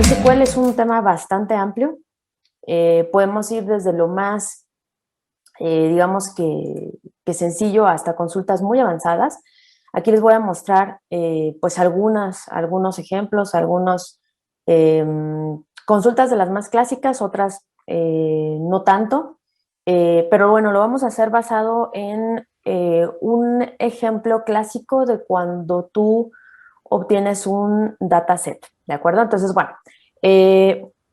SQL es un tema bastante amplio. Podemos ir desde lo más, digamos que sencillo hasta consultas muy avanzadas. Aquí les voy a mostrar pues algunos ejemplos, algunos consultas de las más clásicas, otras no tanto. Pero bueno, lo vamos a hacer basado en un ejemplo clásico de cuando tú obtienes un dataset, ¿de acuerdo? Entonces, bueno,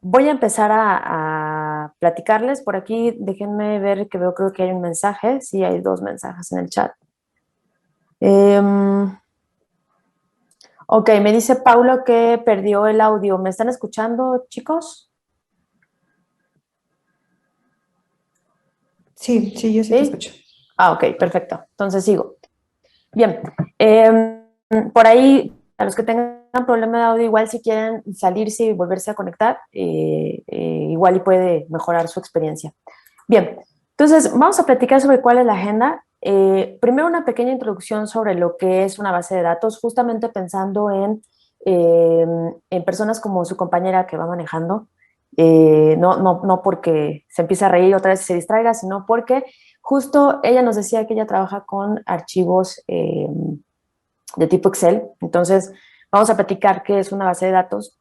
voy a empezar a platicarles. Por aquí, déjenme ver que creo que hay un mensaje. Sí, hay dos mensajes en el chat. Ok, me dice Paulo que perdió el audio. ¿Me están escuchando, chicos? Sí, yo sí te escucho. Ok, perfecto. Entonces sigo. Bien, por ahí, a los que tengan problema de audio, igual si quieren salirse y volverse a conectar, igual y puede mejorar su experiencia. Bien, entonces vamos a platicar sobre cuál es la agenda. Primero una pequeña introducción sobre lo que es una base de datos, justamente pensando en personas como su compañera que va manejando, no porque se empiece a reír y otra vez se distraiga, sino porque justo ella nos decía que ella trabaja con archivos de tipo Excel. Entonces, vamos a platicar qué es una base de datos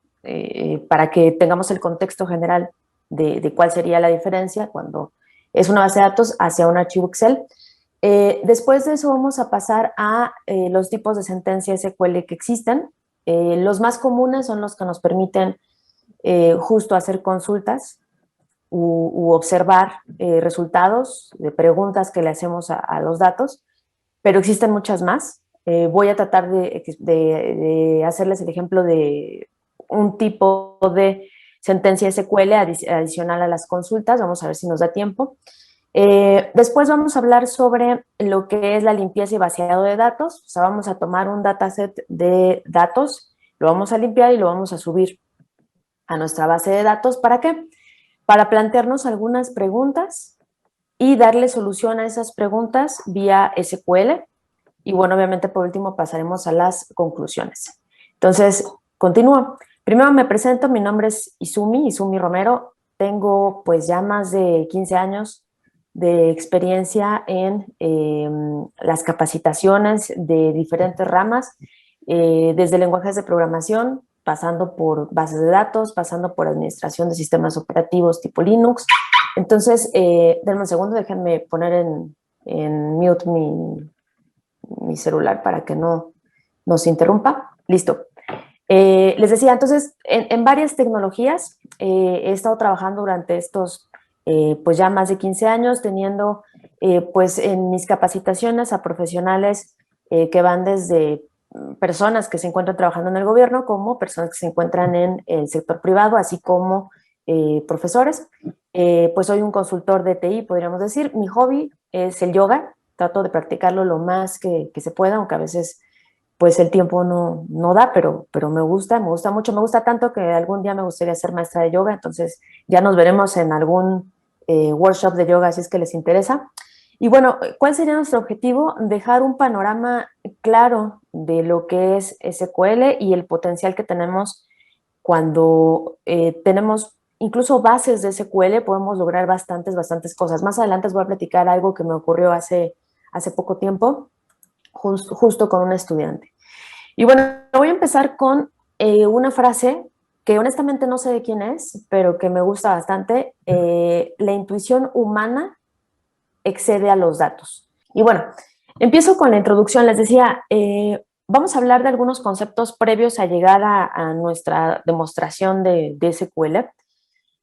para que tengamos el contexto general de cuál sería la diferencia cuando es una base de datos hacia un archivo Excel. Después de eso vamos a pasar a los tipos de sentencia SQL que existen. Los más comunes son los que nos permiten justo hacer consultas u observar resultados de preguntas que le hacemos a los datos, pero existen muchas más. Voy a tratar de hacerles el ejemplo de un tipo de sentencia SQL adicional a las consultas. Vamos a ver si nos da tiempo. Después vamos a hablar sobre lo que es la limpieza y vaciado de datos. O sea, vamos a tomar un dataset de datos, lo vamos a limpiar y lo vamos a subir a nuestra base de datos. ¿Para qué? Para plantearnos algunas preguntas y darle solución a esas preguntas vía SQL. Y bueno, obviamente por último pasaremos a las conclusiones. Entonces, continúo. Primero me presento, mi nombre es Izumi Romero. Tengo pues ya más de 15 años de experiencia en las capacitaciones de diferentes ramas, desde lenguajes de programación, pasando por bases de datos, pasando por administración de sistemas operativos tipo Linux. Entonces, denme un segundo, déjenme poner en mute mi celular para que no nos interrumpa. Listo. Les decía, entonces, en varias tecnologías he estado trabajando durante estos, pues ya más de 15 años, teniendo, pues en mis capacitaciones a profesionales que van desde personas que se encuentran trabajando en el gobierno como personas que se encuentran en el sector privado, así como profesores. Pues soy un consultor de TI, podríamos decir. Mi hobby es el yoga. Trato de practicarlo lo más que se pueda, aunque a veces pues el tiempo no da, pero me gusta mucho, me gusta tanto que algún día me gustaría ser maestra de yoga. Entonces ya nos veremos en algún workshop de yoga si es que les interesa. Y bueno, ¿cuál sería nuestro objetivo? Dejar un panorama claro de lo que es SQL y el potencial que tenemos cuando tenemos incluso bases de SQL, podemos lograr bastantes cosas. Más adelante les voy a platicar algo que me ocurrió hace poco tiempo, justo con un estudiante. Y bueno, voy a empezar con una frase que honestamente no sé de quién es, pero que me gusta bastante. La intuición humana excede a los datos. Y bueno, empiezo con la introducción. Les decía, vamos a hablar de algunos conceptos previos a llegar a nuestra demostración de SQL.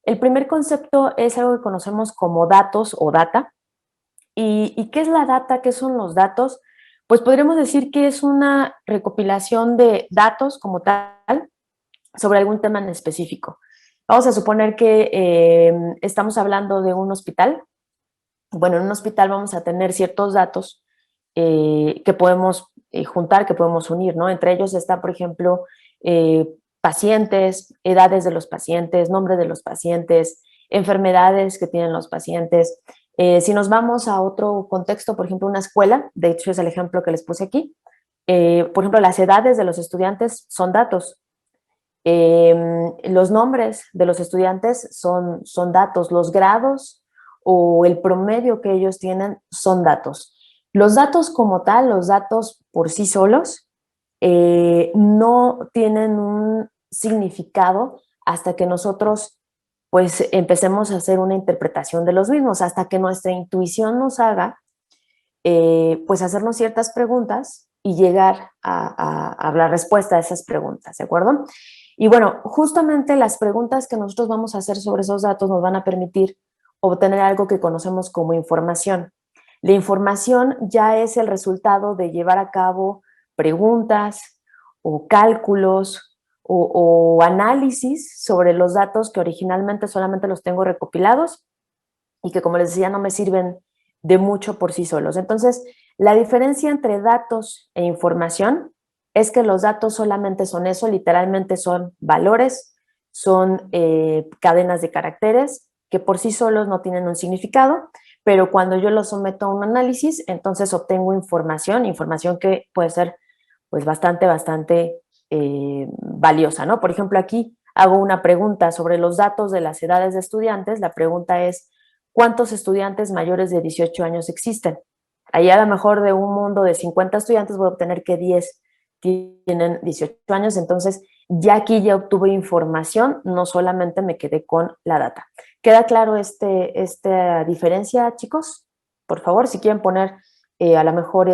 El primer concepto es algo que conocemos como datos o data. ¿Y qué es la data? ¿Qué son los datos? Pues podríamos decir que es una recopilación de datos como tal sobre algún tema en específico. Vamos a suponer que estamos hablando de un hospital. Bueno, en un hospital vamos a tener ciertos datos que podemos juntar, que podemos unir, ¿no? Entre ellos está, por ejemplo, pacientes, edades de los pacientes, nombre de los pacientes, enfermedades que tienen los pacientes. Si nos vamos a otro contexto, por ejemplo, una escuela, de hecho es el ejemplo que les puse aquí, por ejemplo, las edades de los estudiantes son datos. Los nombres de los estudiantes son datos, los grados o el promedio que ellos tienen son datos. Los datos como tal, los datos por sí solos, no tienen un significado hasta que nosotros pues empecemos a hacer una interpretación de los mismos, hasta que nuestra intuición nos haga pues hacernos ciertas preguntas y llegar a la respuesta a esas preguntas, ¿de acuerdo? Y bueno, justamente las preguntas que nosotros vamos a hacer sobre esos datos nos van a permitir obtener algo que conocemos como información. La información ya es el resultado de llevar a cabo preguntas o cálculos o análisis sobre los datos que originalmente solamente los tengo recopilados y que, como les decía, no me sirven de mucho por sí solos. Entonces, la diferencia entre datos e información es que los datos solamente son eso, literalmente son valores, son cadenas de caracteres que por sí solos no tienen un significado, pero cuando yo los someto a un análisis, entonces obtengo información que puede ser pues bastante valiosa, ¿no? Por ejemplo, aquí hago una pregunta sobre los datos de las edades de estudiantes. La pregunta es, ¿cuántos estudiantes mayores de 18 años existen? Ahí a lo mejor de un mundo de 50 estudiantes voy a obtener que 10 tienen 18 años, entonces ya aquí ya obtuve información, no solamente me quedé con la data. ¿Queda claro esta diferencia, chicos? Por favor, si quieren poner a lo mejor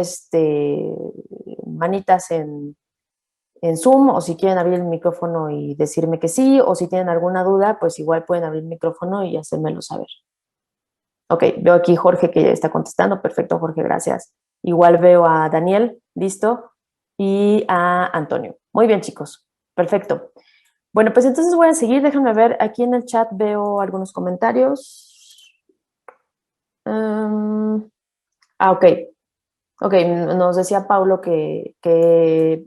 manitas en Zoom, o si quieren abrir el micrófono y decirme que sí, o si tienen alguna duda, pues igual pueden abrir el micrófono y hacérmelo saber. Ok, veo aquí Jorge que ya está contestando. Perfecto, Jorge, gracias. Igual veo a Daniel, listo, y a Antonio. Muy bien, chicos. Perfecto. Bueno, pues entonces voy a seguir. Déjenme ver, aquí en el chat veo algunos comentarios. Ok. Ok, nos decía Paulo que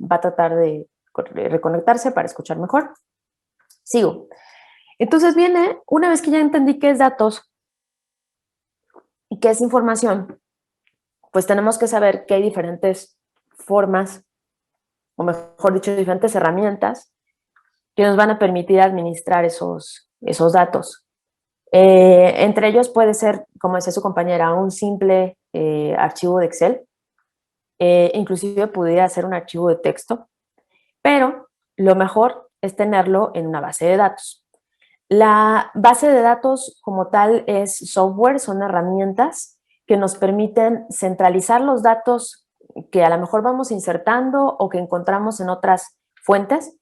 va a tratar de reconectarse para escuchar mejor. Sigo. Entonces viene, una vez que ya entendí qué es datos y qué es información, pues tenemos que saber que hay diferentes formas, o mejor dicho, diferentes herramientas que nos van a permitir administrar esos datos. Entre ellos puede ser, como decía su compañera, un simple archivo de Excel, inclusive pudiera ser un archivo de texto, pero lo mejor es tenerlo en una base de datos. La base de datos como tal es software, son herramientas que nos permiten centralizar los datos que a lo mejor vamos insertando o que encontramos en otras fuentes.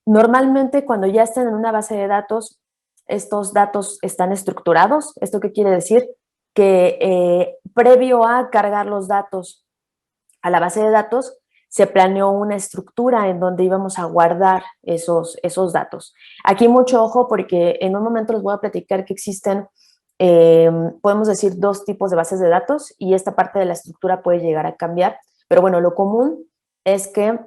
Normalmente cuando ya estén en una base de datos, estos datos están estructurados. ¿Esto qué quiere decir? Que previo a cargar los datos a la base de datos, se planeó una estructura en donde íbamos a guardar esos datos. Aquí mucho ojo porque en un momento les voy a platicar que existen, podemos decir, dos tipos de bases de datos y esta parte de la estructura puede llegar a cambiar, pero bueno, lo común es que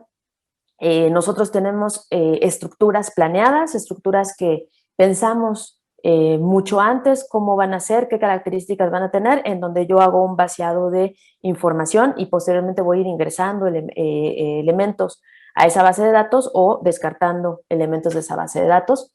nosotros tenemos estructuras planeadas, estructuras que pensamos mucho antes cómo van a ser, qué características van a tener, en donde yo hago un vaciado de información y posteriormente voy a ir ingresando elementos a esa base de datos o descartando elementos de esa base de datos.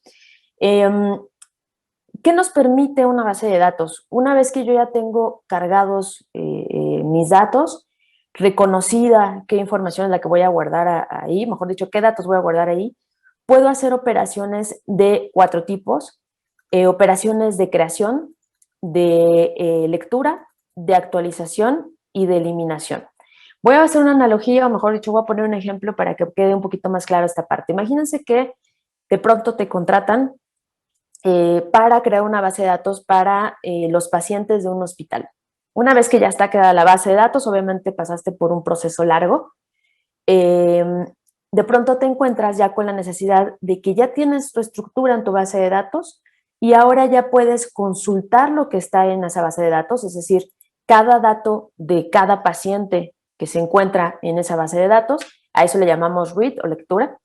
¿Qué nos permite una base de datos? Una vez que yo ya tengo cargados mis datos, reconocida qué información es la que voy a guardar ahí, mejor dicho, qué datos voy a guardar ahí, puedo hacer operaciones de 4 tipos, operaciones de creación, de lectura, de actualización y de eliminación. Voy a hacer una analogía, o mejor dicho, voy a poner un ejemplo para que quede un poquito más claro esta parte. Imagínense que de pronto te contratan para crear una base de datos para los pacientes de un hospital. Una vez que ya está creada la base de datos, obviamente pasaste por un proceso largo, de pronto te encuentras ya con la necesidad de que ya tienes tu estructura en tu base de datos y ahora ya puedes consultar lo que está en esa base de datos, es decir, cada dato de cada paciente que se encuentra en esa base de datos, a eso le llamamos read o lectura.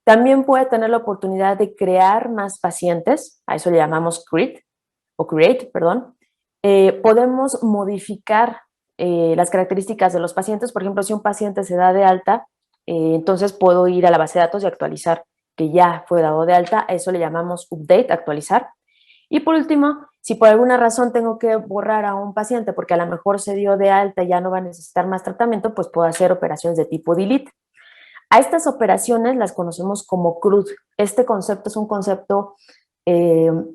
También puede tener la oportunidad de crear más pacientes, a eso le llamamos create, perdón. Podemos modificar las características de los pacientes. Por ejemplo, si un paciente se da de alta, entonces puedo ir a la base de datos y actualizar que ya fue dado de alta, a eso le llamamos update, actualizar. Y por último, si por alguna razón tengo que borrar a un paciente porque a lo mejor se dio de alta y ya no va a necesitar más tratamiento, pues puedo hacer operaciones de tipo delete. A estas operaciones las conocemos como CRUD. Este concepto es un concepto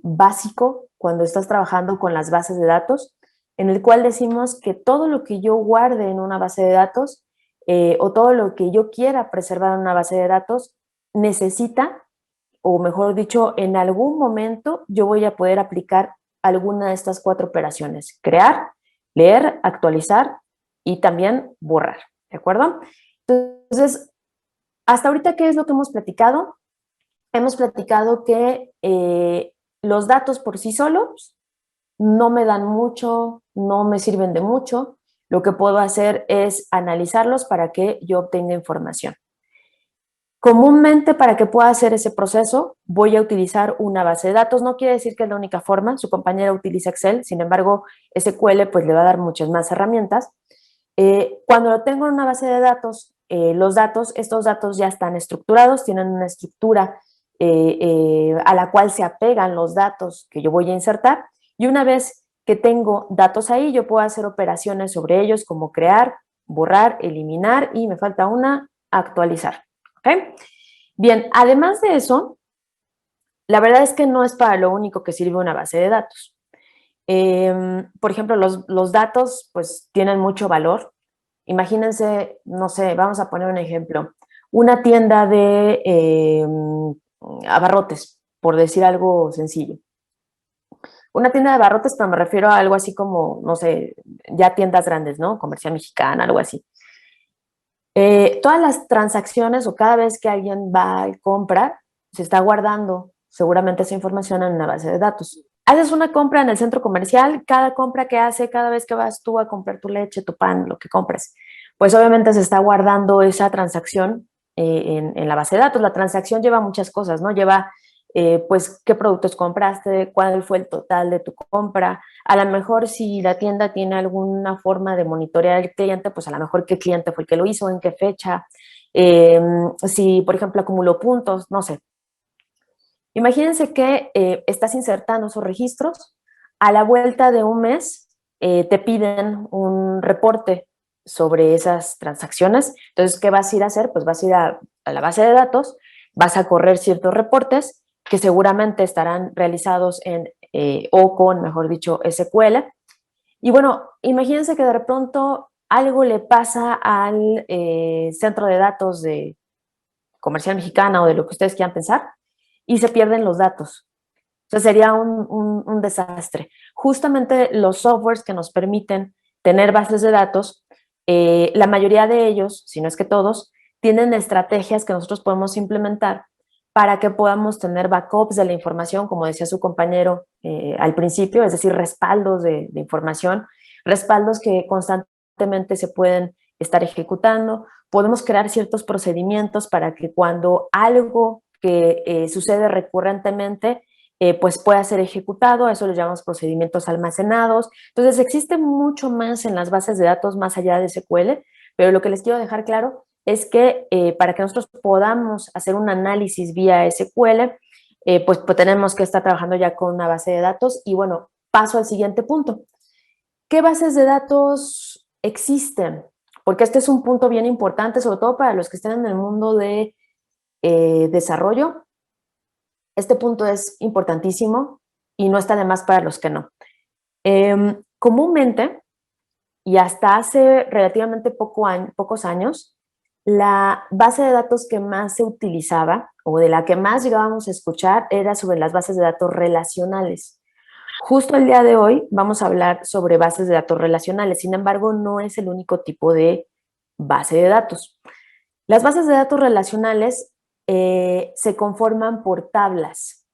básico cuando estás trabajando con las bases de datos, en el cual decimos que todo lo que yo guarde en una base de datos o todo lo que yo quiera preservar en una base de datos necesita, o mejor dicho, en algún momento yo voy a poder aplicar alguna de estas 4 operaciones: crear, leer, actualizar y también borrar, ¿de acuerdo? Entonces, hasta ahorita, ¿qué es lo que hemos platicado? Hemos platicado que los datos por sí solos no me dan mucho, no me sirven de mucho. Lo que puedo hacer es analizarlos para que yo obtenga información. Comúnmente, para que pueda hacer ese proceso, voy a utilizar una base de datos. No quiere decir que es la única forma. Su compañera utiliza Excel, sin embargo, SQL pues, le va a dar muchas más herramientas. Cuando lo tengo en una base de datos, estos datos ya están estructurados, tienen una estructura a la cual se apegan los datos que yo voy a insertar, y una vez que tengo datos ahí, yo puedo hacer operaciones sobre ellos como crear, borrar, eliminar y me falta una, actualizar. ¿Okay? Bien, además de eso, la verdad es que no es para lo único que sirve una base de datos. Por ejemplo, los datos pues tienen mucho valor. Imagínense, no sé, vamos a poner un ejemplo, una tienda de abarrotes, por decir algo sencillo. Una tienda de abarrotes, pero me refiero a algo así como, no sé, ya tiendas grandes, ¿no? Comercial Mexicana, algo así. Todas las transacciones o cada vez que alguien va y compra, se está guardando seguramente esa información en una base de datos. Haces una compra en el centro comercial, cada compra que hace, cada vez que vas tú a comprar tu leche, tu pan, lo que compres, pues obviamente se está guardando esa transacción en la base de datos. La transacción lleva muchas cosas, ¿no? Lleva, pues, qué productos compraste, cuál fue el total de tu compra. A lo mejor si la tienda tiene alguna forma de monitorear al cliente, pues a lo mejor qué cliente fue el que lo hizo, en qué fecha, si, por ejemplo, acumuló puntos, no sé. Imagínense que estás insertando esos registros, a la vuelta de un mes te piden un reporte sobre esas transacciones. Entonces, ¿qué vas a ir a hacer? Pues vas a ir a la base de datos, vas a correr ciertos reportes que seguramente estarán realizados en o con, mejor dicho, SQL. Y bueno, imagínense que de pronto algo le pasa al centro de datos de Comercial Mexicana o de lo que ustedes quieran pensar y se pierden los datos. O sea, sería un desastre. Justamente los softwares que nos permiten tener bases de datos, la mayoría de ellos, si no es que todos, tienen estrategias que nosotros podemos implementar para que podamos tener backups de la información, como decía su compañero al principio, es decir, respaldos de información, respaldos que constantemente se pueden estar ejecutando. Podemos crear ciertos procedimientos para que cuando algo que sucede recurrentemente pues pueda ser ejecutado, a eso lo llamamos procedimientos almacenados. Entonces, existe mucho más en las bases de datos más allá de SQL, pero lo que les quiero dejar claro es que para que nosotros podamos hacer un análisis vía SQL, pues tenemos que estar trabajando ya con una base de datos. Y bueno, paso al siguiente punto. ¿Qué bases de datos existen? Porque este es un punto bien importante, sobre todo para los que estén en el mundo de desarrollo. Este punto es importantísimo y no está de más para los que no. Comúnmente, y hasta hace relativamente pocos años, la base de datos que más se utilizaba o de la que más llegábamos a escuchar era sobre las bases de datos relacionales. Justo el día de hoy vamos a hablar sobre bases de datos relacionales, sin embargo, no es el único tipo de base de datos. Las bases de datos relacionales se conforman por tablas.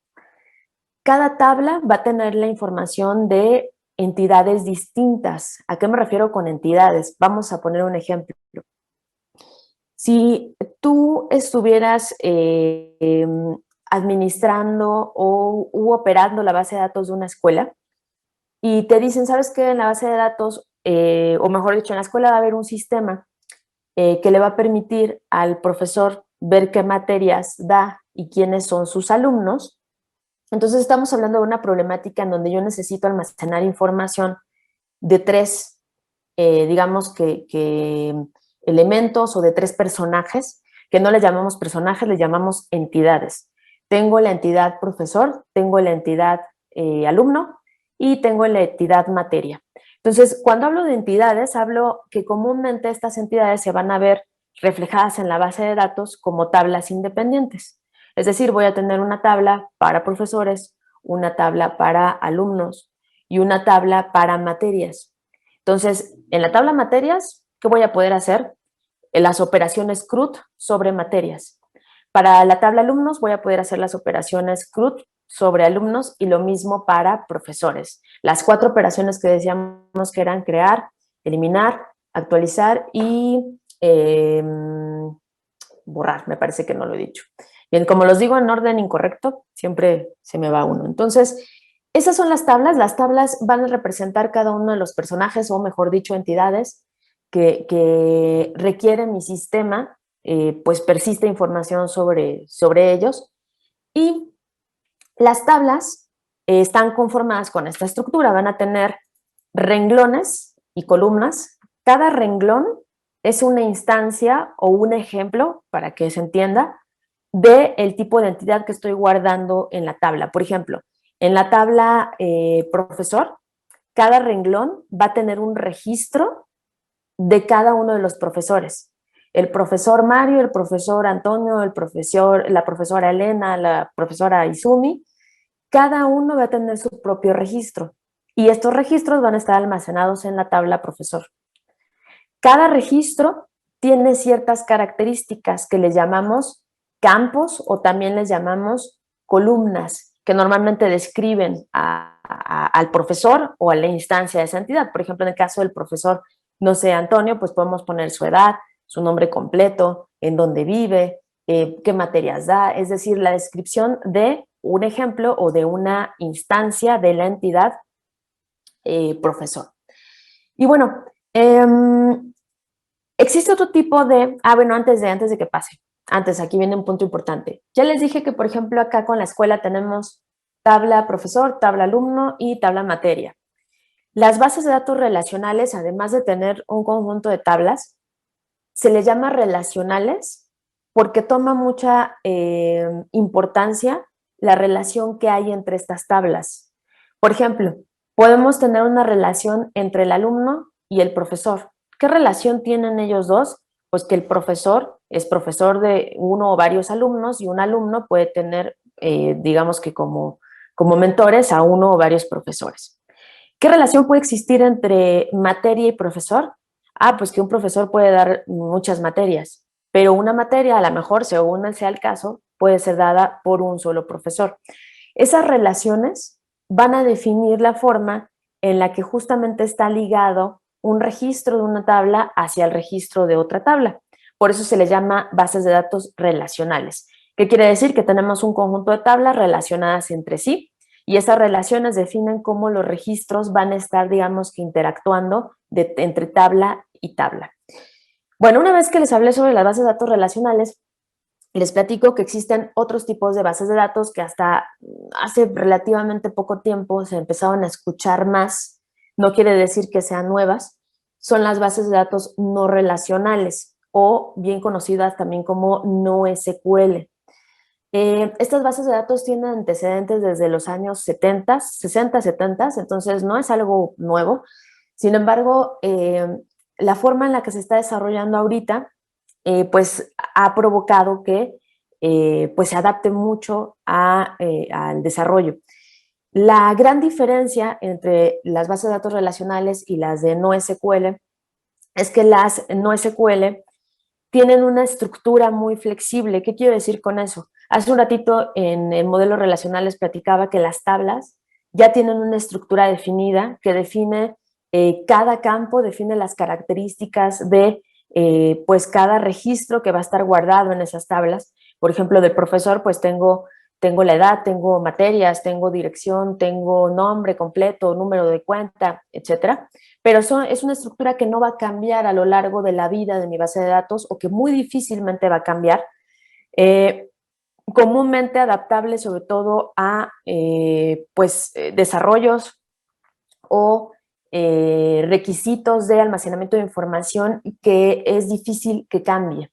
Cada tabla va a tener la información de entidades distintas. ¿A qué me refiero con entidades? Vamos a poner un ejemplo. Si tú estuvieras administrando o operando la base de datos de una escuela y te dicen, ¿sabes qué? En la base de datos, o mejor dicho, en la escuela va a haber un sistema que le va a permitir al profesor ver qué materias da y quiénes son sus alumnos. Entonces estamos hablando de una problemática en donde yo necesito almacenar información de tres, digamos que elementos o de tres personajes, que no les llamamos personajes, les llamamos entidades. Tengo la entidad profesor, tengo la entidad alumno y tengo la entidad materia. Entonces, cuando hablo de entidades, hablo que comúnmente estas entidades se van a ver reflejadas en la base de datos como tablas independientes. Es decir, voy a tener una tabla para profesores, una tabla para alumnos y una tabla para materias. Entonces, en la tabla materias, ¿qué voy a poder hacer? Las operaciones CRUD sobre materias. Para la tabla alumnos voy a poder hacer las operaciones CRUD sobre alumnos y lo mismo para profesores. Las 4 operaciones que decíamos que eran crear, eliminar, actualizar y borrar, me parece que no lo he dicho. Bien, como los digo en orden incorrecto, siempre se me va uno. Entonces, esas son las tablas van a representar cada uno de los personajes, o mejor dicho, entidades que requiere mi sistema, pues persiste información sobre ellos. Y las tablas están conformadas con esta estructura, van a tener renglones y columnas. Cada renglón es una instancia o un ejemplo, para que se entienda, del tipo de entidad que estoy guardando en la tabla. Por ejemplo, en la tabla profesor, cada renglón va a tener un registro de cada uno de los profesores. El profesor Mario, el profesor Antonio, la profesora Elena, la profesora Izumi, cada uno va a tener su propio registro y estos registros van a estar almacenados en la tabla profesor. Cada registro tiene ciertas características que les llamamos campos o también les llamamos columnas, que normalmente describen al profesor o a la instancia de esa entidad. Por ejemplo, en el caso del profesor, no sé, Antonio, pues podemos poner su edad, su nombre completo, en dónde vive, qué materias da, es decir, la descripción de un ejemplo o de una instancia de la entidad profesor. Y bueno, existe otro tipo de, bueno, antes de que pase, aquí viene un punto importante. Ya les dije que, por ejemplo, acá con la escuela tenemos tabla profesor, tabla alumno y tabla materia. Las bases de datos relacionales, además de tener un conjunto de tablas, se les llama relacionales porque toma mucha importancia la relación que hay entre estas tablas. Por ejemplo, podemos tener una relación entre el alumno y el profesor. ¿Qué relación tienen ellos dos? Pues que el profesor es profesor de uno o varios alumnos y un alumno puede tener, digamos que como mentores a uno o varios profesores. ¿Qué relación puede existir entre materia y profesor? Pues que un profesor puede dar muchas materias, pero una materia, a lo mejor, según sea el caso, puede ser dada por un solo profesor. Esas relaciones van a definir la forma en la que justamente está ligado un registro de una tabla hacia el registro de otra tabla. Por eso se les llama bases de datos relacionales. ¿Qué quiere decir? Que tenemos un conjunto de tablas relacionadas entre sí y esas relaciones definen cómo los registros van a estar, digamos, que interactuando entre tabla y tabla. Bueno, una vez que les hablé sobre las bases de datos relacionales, les platico que existen otros tipos de bases de datos que hasta hace relativamente poco tiempo se empezaron a escuchar más. No quiere decir que sean nuevas. Son las bases de datos no relacionales o bien conocidas también como no SQL. Estas bases de datos tienen antecedentes desde los años 70, 60, 70, entonces no es algo nuevo. Sin embargo, la forma en la que se está desarrollando ahorita, pues ha provocado que pues se adapte mucho al desarrollo. La gran diferencia entre las bases de datos relacionales y las de no SQL es que las no SQL tienen una estructura muy flexible. ¿Qué quiero decir con eso? Hace un ratito en el modelo relacional les platicaba que las tablas ya tienen una estructura definida que define cada campo, define las características de pues cada registro que va a estar guardado en esas tablas. Por ejemplo, del profesor, pues tengo la edad, tengo materias, tengo dirección, tengo nombre completo, número de cuenta, etcétera. Pero es una estructura que no va a cambiar a lo largo de la vida de mi base de datos o que muy difícilmente va a cambiar. comúnmente adaptable sobre todo a desarrollos o requisitos de almacenamiento de información que es difícil que cambie.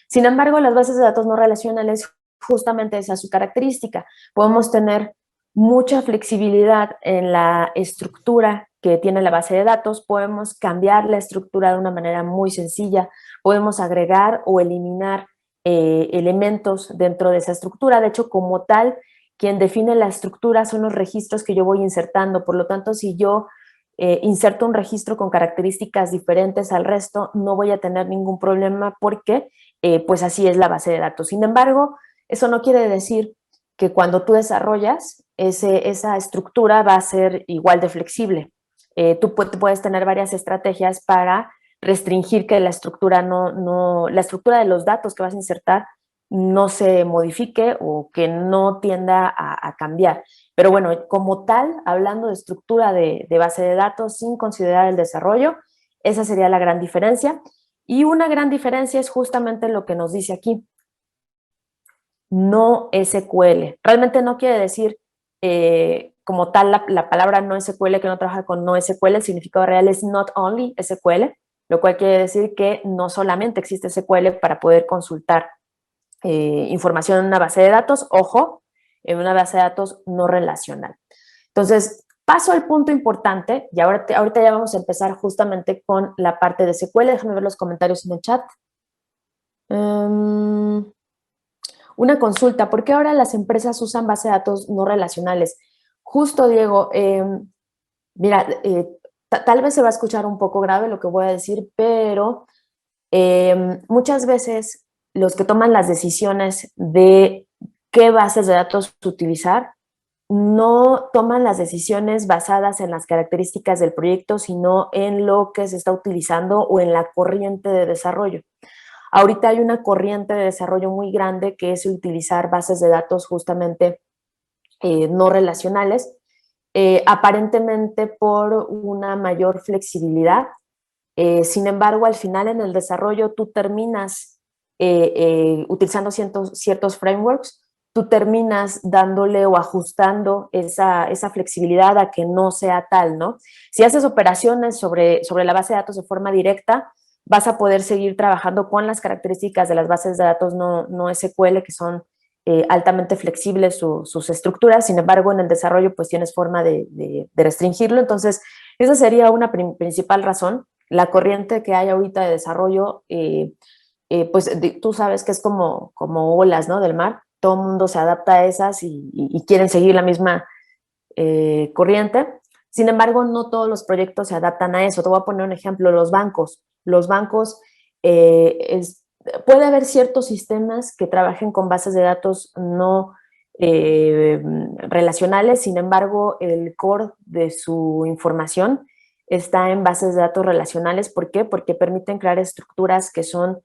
Sin embargo, las bases de datos no relacionales, justamente esa es su característica. Podemos tener mucha flexibilidad en la estructura que tiene la base de datos, podemos cambiar la estructura de una manera muy sencilla, podemos agregar o eliminar elementos dentro de esa estructura. De hecho, como tal, quien define la estructura son los registros que yo voy insertando. Por lo tanto, si yo inserto un registro con características diferentes al resto, no voy a tener ningún problema porque pues así es la base de datos. Sin embargo, eso no quiere decir que cuando tú desarrollas, esa estructura va a ser igual de flexible. Tú puedes tener varias estrategias para restringir que la estructura la estructura de los datos que vas a insertar no se modifique o que no tienda a cambiar. Pero bueno, como tal, hablando de estructura de base de datos sin considerar el desarrollo, esa sería la gran diferencia. Y una gran diferencia es justamente lo que nos dice aquí. No SQL. Realmente no quiere decir como tal la palabra no SQL, que no trabaja con no SQL. El significado real es not only SQL, lo cual quiere decir que no solamente existe SQL para poder consultar información en una base de datos, ojo, en una base de datos no relacional. Entonces, paso al punto importante, y ahorita ya vamos a empezar justamente con la parte de SQL. Déjame ver los comentarios en el chat. Una consulta, ¿por qué ahora las empresas usan base de datos no relacionales? Justo, Diego, mira, tal vez se va a escuchar un poco grave lo que voy a decir, pero muchas veces los que toman las decisiones de qué bases de datos utilizar no toman las decisiones basadas en las características del proyecto, sino en lo que se está utilizando o en la corriente de desarrollo. Ahorita hay una corriente de desarrollo muy grande que es utilizar bases de datos justamente no relacionales, aparentemente por una mayor flexibilidad. Sin embargo, al final en el desarrollo tú terminas utilizando ciertos frameworks, tú terminas dándole o ajustando esa flexibilidad a que no sea tal, ¿no? Si haces operaciones sobre la base de datos de forma directa, vas a poder seguir trabajando con las características de las bases de datos no SQL, que son altamente flexibles sus estructuras. Sin embargo, en el desarrollo pues tienes forma de restringirlo. Entonces, esa sería una principal razón. La corriente que hay ahorita de desarrollo, pues tú sabes que es como olas, ¿no? Del mar. Todo el mundo se adapta a esas y quieren seguir la misma corriente. Sin embargo, no todos los proyectos se adaptan a eso. Te voy a poner un ejemplo, los bancos. Los bancos, puede haber ciertos sistemas que trabajen con bases de datos no relacionales, sin embargo, el core de su información está en bases de datos relacionales. ¿Por qué? Porque permiten crear estructuras que son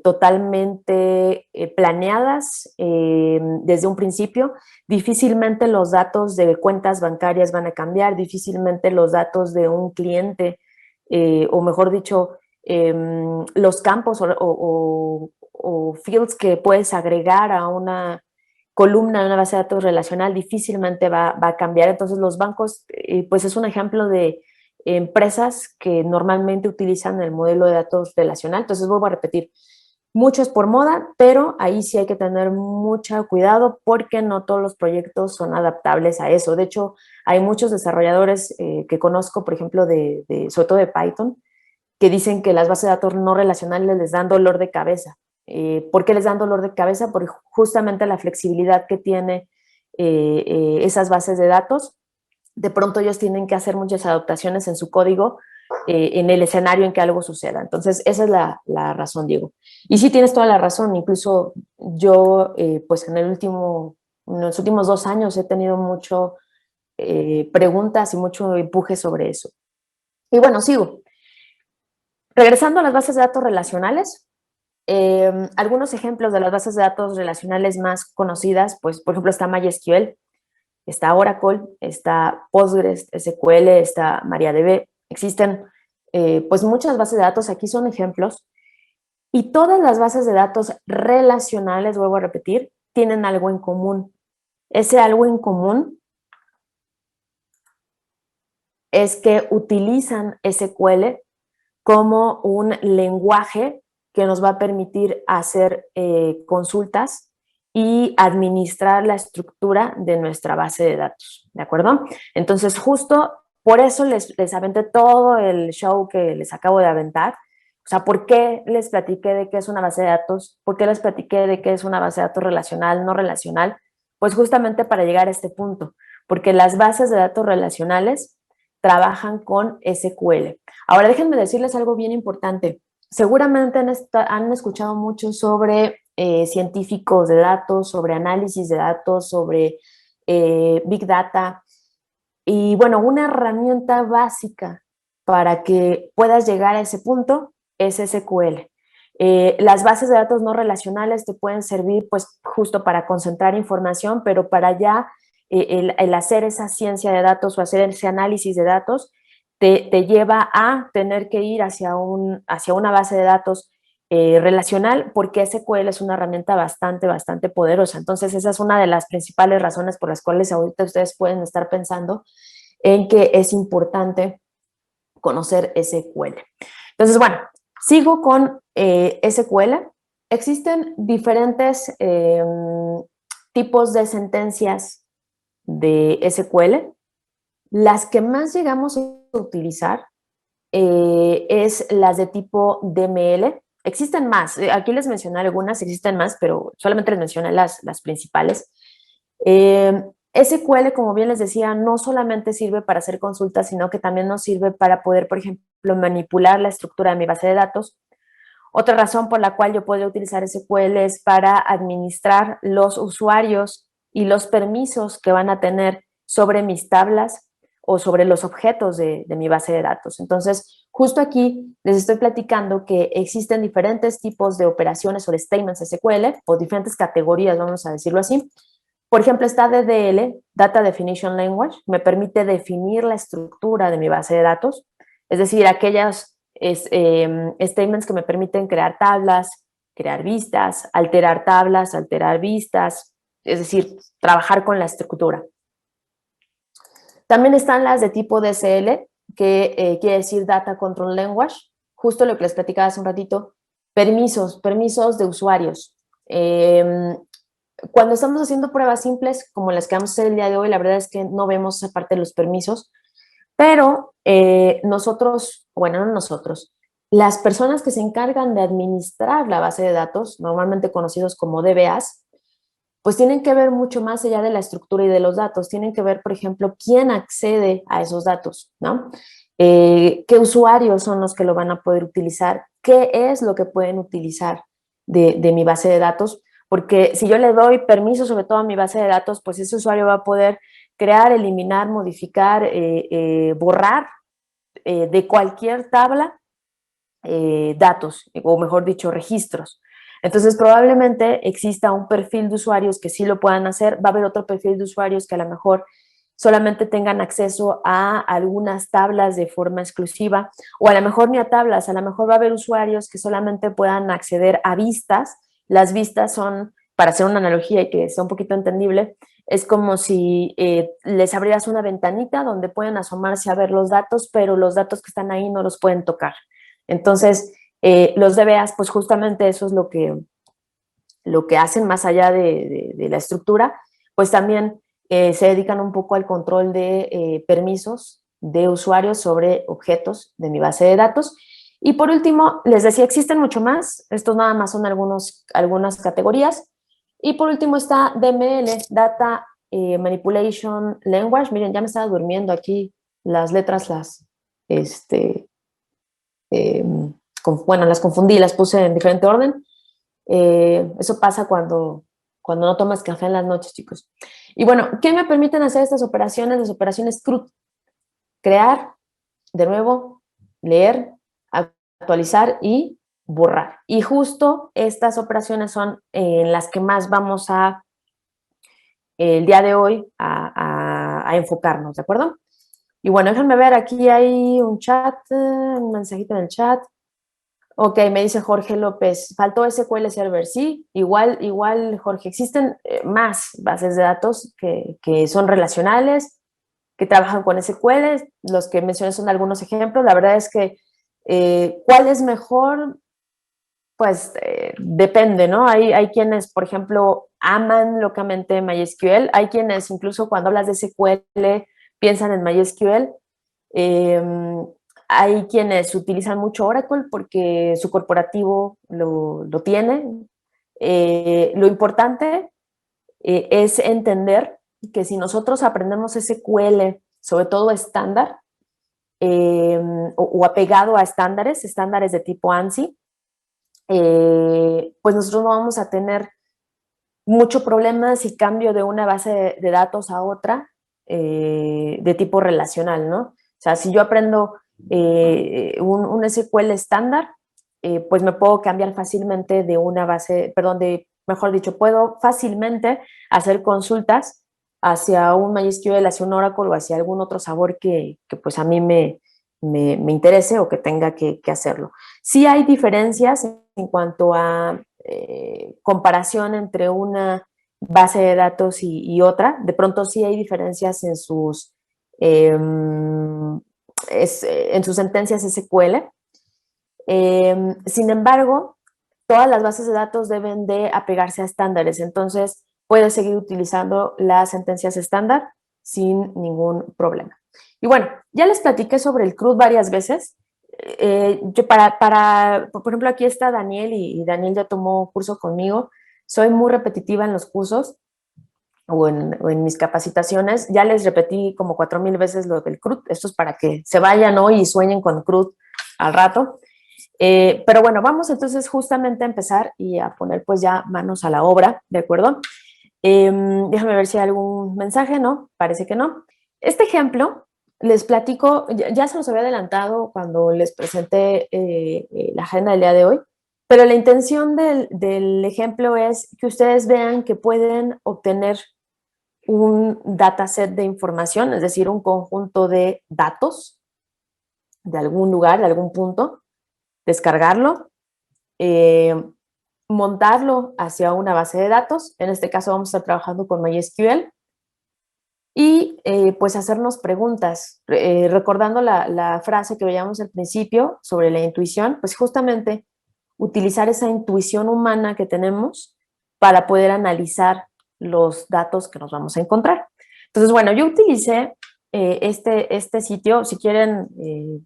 totalmente planeadas desde un principio. Difícilmente los datos de cuentas bancarias van a cambiar, difícilmente los datos de un cliente, o mejor dicho, los campos o fields que puedes agregar a una columna de una base de datos relacional difícilmente va a cambiar. Entonces los bancos, pues es un ejemplo de empresas que normalmente utilizan el modelo de datos relacional. Entonces vuelvo a repetir, mucho es por moda, pero ahí sí hay que tener mucho cuidado porque no todos los proyectos son adaptables a eso. De hecho, hay muchos desarrolladores que conozco, por ejemplo, sobre todo de Python, que dicen que las bases de datos no relacionales les dan dolor de cabeza. ¿Por qué les dan dolor de cabeza? Porque justamente la flexibilidad que tiene esas bases de datos, de pronto ellos tienen que hacer muchas adaptaciones en su código en el escenario en que algo suceda. Entonces, esa es la razón, Diego. Y sí tienes toda la razón. Incluso yo, pues en los últimos 2 años he tenido mucho preguntas y mucho empuje sobre eso. Y bueno, sigo. Regresando a las bases de datos relacionales, algunos ejemplos de las bases de datos relacionales más conocidas, pues por ejemplo está MySQL, está Oracle, está PostgreSQL, está MariaDB. Existen pues muchas bases de datos, aquí son ejemplos. Y todas las bases de datos relacionales, vuelvo a repetir, tienen algo en común. Ese algo en común es que utilizan SQL como un lenguaje que nos va a permitir hacer consultas y administrar la estructura de nuestra base de datos, ¿de acuerdo? Entonces, justo por eso les aventé todo el show que les acabo de aventar. O sea, ¿por qué les platiqué de qué es una base de datos? ¿Por qué les platiqué de qué es una base de datos relacional, no relacional? Pues justamente para llegar a este punto, porque las bases de datos relacionales trabajan con SQL. Ahora déjenme decirles algo bien importante. Seguramente han escuchado mucho sobre científicos de datos, sobre análisis de datos, sobre Big Data. Y bueno, una herramienta básica para que puedas llegar a ese punto es SQL. Las bases de datos no relacionales te pueden servir pues justo para concentrar información, pero para ya el hacer esa ciencia de datos o hacer ese análisis de datos te lleva a tener que ir hacia una base de datos relacional, porque SQL es una herramienta bastante poderosa. Entonces, esa es una de las principales razones por las cuales ahorita ustedes pueden estar pensando en que es importante conocer SQL. Entonces, bueno, sigo con SQL. Existen diferentes tipos de sentencias de SQL. Las que más llegamos a utilizar es las de tipo DML. Existen más, aquí les mencioné algunas, existen más, pero solamente les mencioné las principales. SQL, como bien les decía, no solamente sirve para hacer consultas, sino que también nos sirve para poder, por ejemplo, manipular la estructura de mi base de datos. Otra razón por la cual yo puedo utilizar SQL es para administrar los usuarios y los permisos que van a tener sobre mis tablas o sobre los objetos de mi base de datos. Entonces, justo aquí les estoy platicando que existen diferentes tipos de operaciones o de statements SQL o diferentes categorías, vamos a decirlo así. Por ejemplo, está DDL, Data Definition Language, me permite definir la estructura de mi base de datos, es decir, aquellas statements que me permiten crear tablas, crear vistas, alterar vistas, es decir, trabajar con la estructura. También están las de tipo DCL, que quiere decir Data Control Language, justo lo que les platicaba hace un ratito, permisos de usuarios. Cuando estamos haciendo pruebas simples, como las que vamos a hacer el día de hoy, la verdad es que no vemos esa parte de los permisos, pero nosotros, bueno, no nosotros, las personas que se encargan de administrar la base de datos, normalmente conocidos como DBAs, pues tienen que ver mucho más allá de la estructura y de los datos. Tienen que ver, por ejemplo, quién accede a esos datos, ¿no? Qué usuarios son los que lo van a poder utilizar, qué es lo que pueden utilizar de mi base de datos, porque si yo le doy permiso sobre todo a mi base de datos, pues ese usuario va a poder crear, eliminar, modificar, borrar de cualquier tabla datos, o mejor dicho, registros. Entonces, probablemente exista un perfil de usuarios que sí lo puedan hacer, va a haber otro perfil de usuarios que a lo mejor solamente tengan acceso a algunas tablas de forma exclusiva, o a lo mejor ni a tablas, a lo mejor va a haber usuarios que solamente puedan acceder a vistas. Las vistas son, para hacer una analogía y que sea un poquito entendible, es como si les abrieras una ventanita donde pueden asomarse a ver los datos, pero los datos que están ahí no los pueden tocar. Entonces, los DBAs, pues justamente eso es lo que hacen más allá de la estructura, pues también se dedican un poco al control de permisos de usuarios sobre objetos de mi base de datos. Y por último, les decía, existen mucho más, estos nada más son algunas categorías. Y por último está DML, Data Manipulation Language. Miren, ya me estaba durmiendo aquí, las letras bueno, las confundí, las puse en diferente orden. Eso pasa cuando no tomas café en las noches, chicos. Y bueno, ¿qué me permiten hacer estas operaciones? Las operaciones CRUD. Crear, de nuevo, leer, actualizar y borrar. Y justo estas operaciones son en las que más vamos el día de hoy a enfocarnos, ¿de acuerdo? Y bueno, déjenme ver, aquí hay un chat, un mensajito en el chat. Ok, me dice Jorge López, faltó SQL Server. Sí, igual, Jorge, existen más bases de datos que son relacionales, que trabajan con SQL. Los que mencioné son algunos ejemplos. La verdad es que ¿cuál es mejor? Pues depende, ¿no? Hay quienes, por ejemplo, aman locamente MySQL. Hay quienes incluso cuando hablas de SQL piensan en MySQL. Eh, Hay quienes utilizan mucho Oracle porque su corporativo lo tiene. Lo importante es entender que si nosotros aprendemos SQL, sobre todo estándar, o apegado a estándares de tipo ANSI, pues nosotros no vamos a tener mucho problema si cambio de una base de datos a otra de tipo relacional, ¿no? O sea, si yo aprendo un SQL estándar, pues me puedo cambiar fácilmente de una base, perdón, mejor dicho, puedo fácilmente hacer consultas hacia un MySQL, hacia un Oracle o hacia algún otro sabor que pues a mí me interese o que tenga que hacerlo. Sí hay diferencias en cuanto a comparación entre una base de datos y otra. De pronto sí hay diferencias en sus sentencias SQL. Sin embargo, todas las bases de datos deben de apegarse a estándares. Entonces, puedes seguir utilizando las sentencias estándar sin ningún problema. Y bueno, ya les platiqué sobre el CRUD varias veces. Yo por ejemplo, aquí está Daniel y Daniel ya tomó curso conmigo. Soy muy repetitiva en los cursos o en mis capacitaciones. Ya les repetí como 4,000 veces lo del CRUD. Esto es para que se vayan hoy y sueñen con CRUD al rato. Pero bueno, vamos entonces justamente a empezar y a poner pues ya manos a la obra, ¿de acuerdo? Déjame ver si hay algún mensaje, ¿no? Parece que no. Este ejemplo, les platico, ya se los había adelantado cuando les presenté la agenda del día de hoy, pero la intención del ejemplo es que ustedes vean que pueden obtener un dataset de información, es decir, un conjunto de datos de algún lugar, de algún punto, descargarlo, eh, montarlo hacia una base de datos. En este caso vamos a estar trabajando con MySQL y pues hacernos preguntas. Recordando la frase que veíamos al principio sobre la intuición, pues justamente utilizar esa intuición humana que tenemos para poder analizar los datos que nos vamos a encontrar. Entonces, bueno, yo utilicé este sitio, si quieren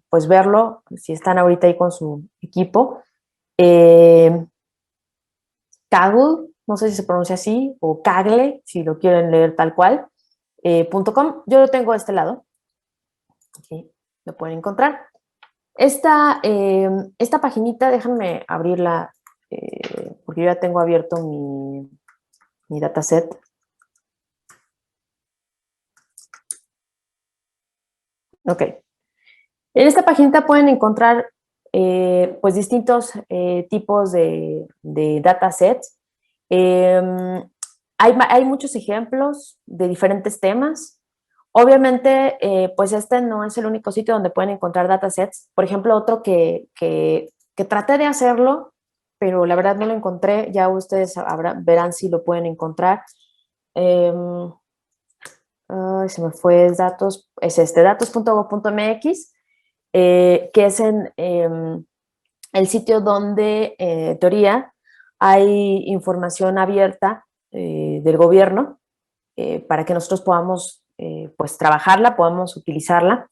pues verlo, si están ahorita ahí con su equipo, eh, Kaggle, no sé si se pronuncia así, o Kaggle, si lo quieren leer tal cual, .com. Yo lo tengo de este lado, aquí lo pueden encontrar. Esta paginita, déjenme abrirla, porque yo ya tengo abierto mi dataset. Ok. En esta paginita pueden encontrar pues distintos tipos de datasets. Hay muchos ejemplos de diferentes temas. Obviamente, pues este no es el único sitio donde pueden encontrar datasets. Por ejemplo, otro que traté de hacerlo, pero la verdad no lo encontré. Ya ustedes verán si lo pueden encontrar. Se me fue datos, es datos.gov.mx, que es el sitio donde, en teoría, hay información abierta del gobierno para que nosotros podamos pues trabajarla, podamos utilizarla.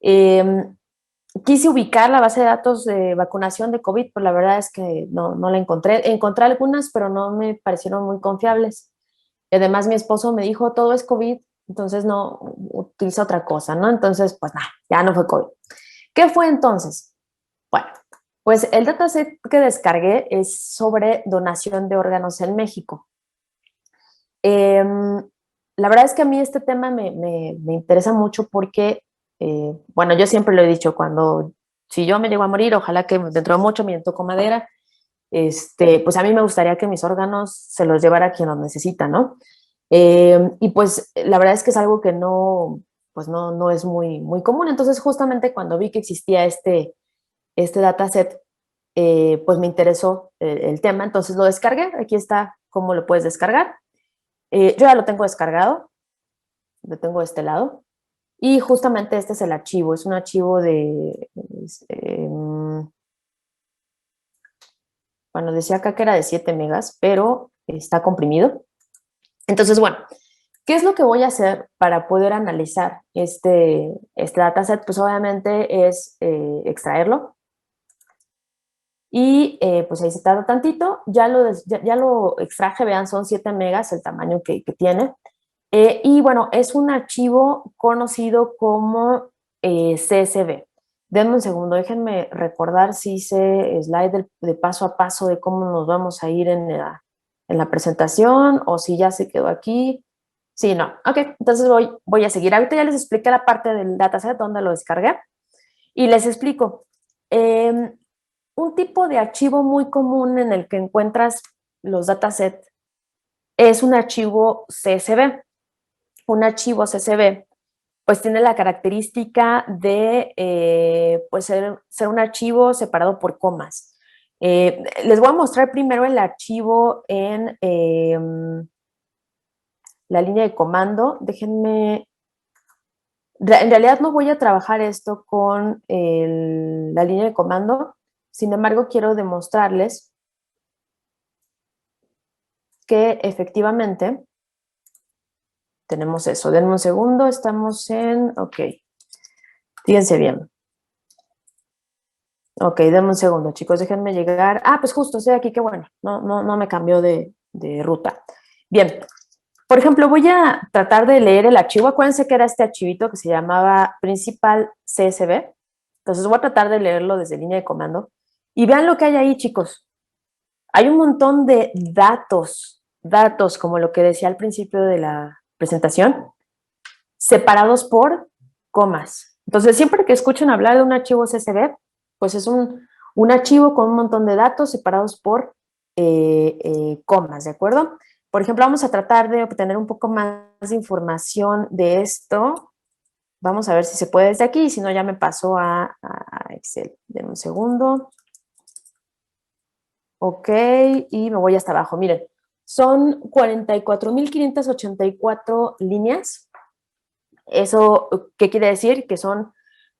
Quise ubicar la base de datos de vacunación de COVID, pero la verdad es que no la encontré. Encontré algunas, pero no me parecieron muy confiables. Y además mi esposo me dijo, todo es COVID, entonces no, utiliza otra cosa, ¿no? Entonces, pues nada, ya no fue COVID. ¿Qué fue entonces? Bueno, pues el dataset que descargué es sobre donación de órganos en México. La verdad es que a mí este tema me interesa mucho porque, bueno, yo siempre lo he dicho, si yo me llego a morir, ojalá que dentro de mucho me toco madera, pues a mí me gustaría que mis órganos se los llevara a quien los necesita, ¿no? Y pues la verdad es que es algo que pues no es muy común. Entonces, justamente cuando vi que existía este dataset, pues me interesó el tema, entonces lo descargué. Aquí está cómo lo puedes descargar. Yo ya lo tengo descargado, lo tengo de este lado. Y justamente este es el archivo, es un archivo de, bueno, decía acá que era de 7 megas, pero está comprimido. Entonces, bueno, ¿qué es lo que voy a hacer para poder analizar este dataset? Pues obviamente es extraerlo. Y pues ahí se tarda tantito, ya lo extraje, vean, son 7 megas el tamaño que tiene. Y bueno, es un archivo conocido como CSV. Denme un segundo, déjenme recordar si hice slide de paso a paso de cómo nos vamos a ir en la presentación o si ya se quedó aquí. Sí, no. Ok, entonces voy a seguir. Ahorita ya les expliqué la parte del dataset donde lo descargué y les explico. Un tipo de archivo muy común en el que encuentras los datasets es un archivo CSV. Un archivo CSV pues tiene la característica de pues ser un archivo separado por comas. Les voy a mostrar primero el archivo en la línea de comando. Déjenme, en realidad no voy a trabajar esto con la línea de comando, sin embargo quiero demostrarles que efectivamente tenemos eso. Denme un segundo, estamos ok, fíjense bien. Ok, denme un segundo, chicos, déjenme llegar. Pues justo, estoy aquí, qué bueno, no me cambió de ruta. Bien, por ejemplo, voy a tratar de leer el archivo. Acuérdense que era este archivito que se llamaba Principal CSV. Entonces voy a tratar de leerlo desde línea de comando. Y vean lo que hay ahí, chicos. Hay un montón de datos, como lo que decía al principio de la presentación, separados por comas. Entonces, siempre que escuchen hablar de un archivo CSV, pues es un archivo con un montón de datos separados por comas, ¿de acuerdo? Por ejemplo, vamos a tratar de obtener un poco más de información de esto. Vamos a ver si se puede desde aquí, si no ya me paso a Excel. Denme un segundo. Ok, y me voy hasta abajo. Miren, son 44.584 líneas. ¿Eso qué quiere decir? Que son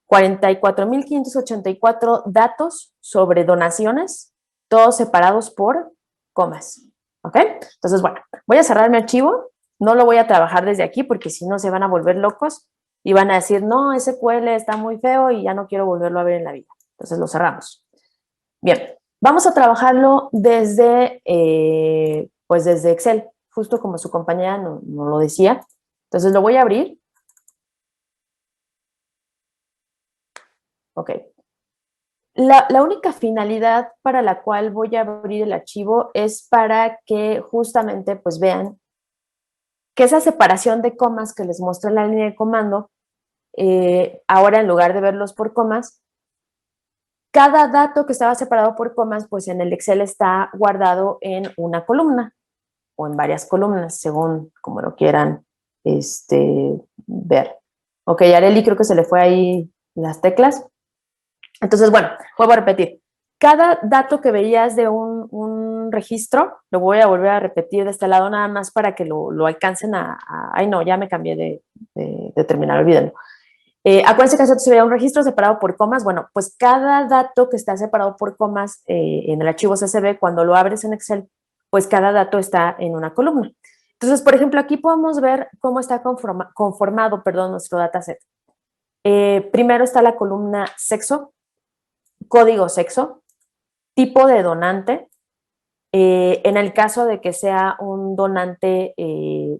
44.584 datos sobre donaciones, todos separados por comas. ¿Ok? Entonces, bueno, voy a cerrar mi archivo. No lo voy a trabajar desde aquí porque si no se van a volver locos y van a decir, no, SQL está muy feo y ya no quiero volverlo a ver en la vida. Entonces lo cerramos. Bien, vamos a trabajarlo pues desde Excel, justo como su compañera nos lo decía. Entonces lo voy a abrir. Ok. La única finalidad para la cual voy a abrir el archivo es para que justamente pues vean que esa separación de comas que les muestra en la línea de comando, ahora en lugar de verlos por comas, cada dato que estaba separado por comas, pues en el Excel está guardado en una columna o en varias columnas, según como lo quieran ver. Ok, Areli creo que se le fue ahí las teclas. Entonces, bueno, vuelvo a repetir. Cada dato que veías de un registro, lo voy a volver a repetir de este lado nada más para que lo alcancen ay, no, ya me cambié de terminar, olvídenlo. Acuérdense que se veía un registro separado por comas. Bueno, pues cada dato que está separado por comas en el archivo CSV, cuando lo abres en Excel, pues cada dato está en una columna. Entonces, por ejemplo, aquí podemos ver cómo está conformado, nuestro dataset. Primero está la columna sexo, código sexo, tipo de donante. En el caso de que sea un donante,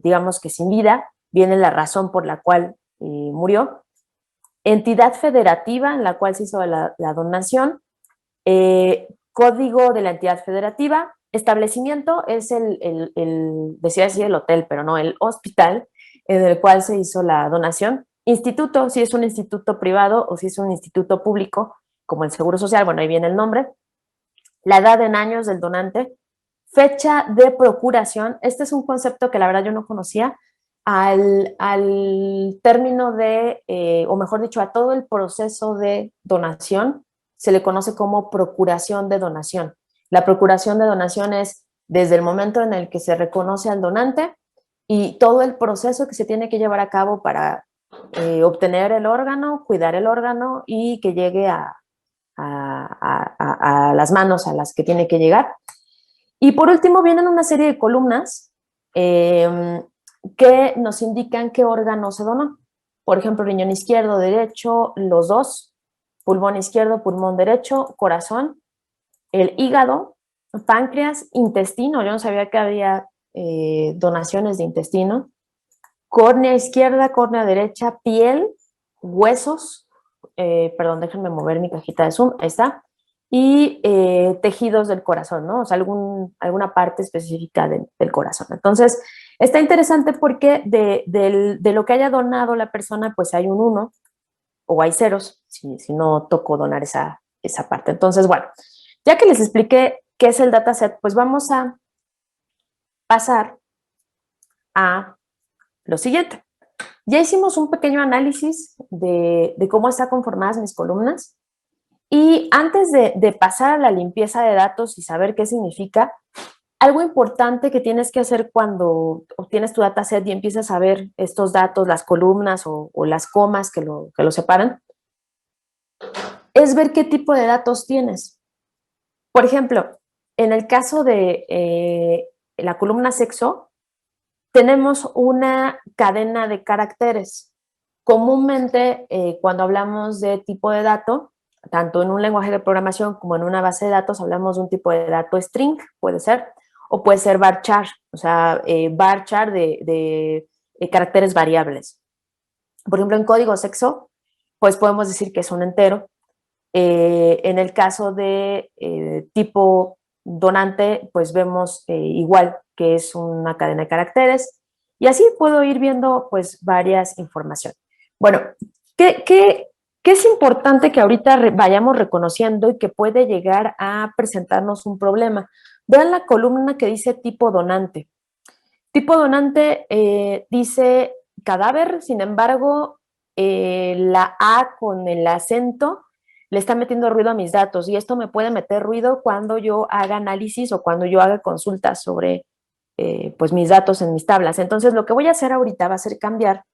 digamos que sin vida, viene la razón por la cual murió. Entidad federativa en la cual se hizo la donación. Código de la entidad federativa. Establecimiento es decía así el hotel, pero no, el hospital en el cual se hizo la donación. Instituto, si es un instituto privado o si es un instituto público, como el Seguro Social, bueno, ahí viene el nombre. La edad en años del donante. Fecha de procuración. Este es un concepto que la verdad yo no conocía. Al término o mejor dicho, a todo el proceso de donación, se le conoce como procuración de donación. La procuración de donación es desde el momento en el que se reconoce al donante y todo el proceso que se tiene que llevar a cabo para obtener el órgano, cuidar el órgano y que llegue a las manos a las que tiene que llegar. Y por último vienen una serie de columnas que nos indican qué órgano se donó. Por ejemplo, riñón izquierdo, derecho, los dos, pulmón izquierdo, pulmón derecho, corazón, el hígado, páncreas, intestino. Yo no sabía que había donaciones de intestino, córnea izquierda, córnea derecha, piel, huesos, perdón, déjenme mover mi cajita de Zoom, ahí está, y tejidos del corazón, ¿no? O sea, alguna parte específica del corazón. Entonces, está interesante porque de lo que haya donado la persona, pues hay un 1 o hay ceros, si no tocó donar esa parte. Entonces, bueno, ya que les expliqué qué es el dataset, pues vamos a pasar a lo siguiente. Ya hicimos un pequeño análisis de cómo están conformadas mis columnas y antes de pasar a la limpieza de datos y saber qué significa, algo importante que tienes que hacer cuando obtienes tu dataset y empiezas a ver estos datos, las columnas o las comas que lo separan, es ver qué tipo de datos tienes. Por ejemplo, en el caso de la columna sexo, tenemos una cadena de caracteres. Comúnmente, cuando hablamos de tipo de dato, tanto en un lenguaje de programación como en una base de datos, hablamos de un tipo de dato string, puede ser, o puede ser varchar, o sea, varchar de caracteres variables. Por ejemplo, en código sexo, pues podemos decir que es un entero. En el caso de tipo donante, pues vemos igual que es una cadena de caracteres y así puedo ir viendo pues varias informaciones. Bueno, ¿qué es importante que ahorita vayamos reconociendo y que puede llegar a presentarnos un problema? Vean la columna que dice tipo donante. Tipo donante dice cadáver, sin embargo, la A con el acento le está metiendo ruido a mis datos y esto me puede meter ruido cuando yo haga análisis o cuando yo haga consultas sobre pues mis datos en mis tablas. Entonces, lo que voy a hacer ahorita va a ser cambiar,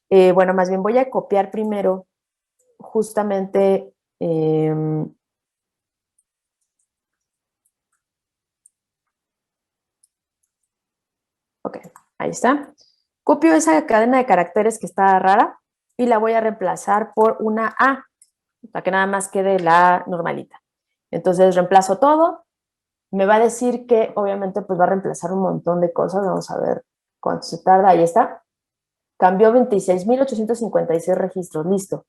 bueno, más bien voy a copiar primero justamente ok, ahí está. Copio esa cadena de caracteres que está rara y la voy a reemplazar por una A, para que nada más quede la A normalita. Entonces reemplazo todo. Me va a decir que obviamente pues va a reemplazar un montón de cosas. Vamos a ver cuánto se tarda. Ahí está. Cambió 26.856 registros. Listo.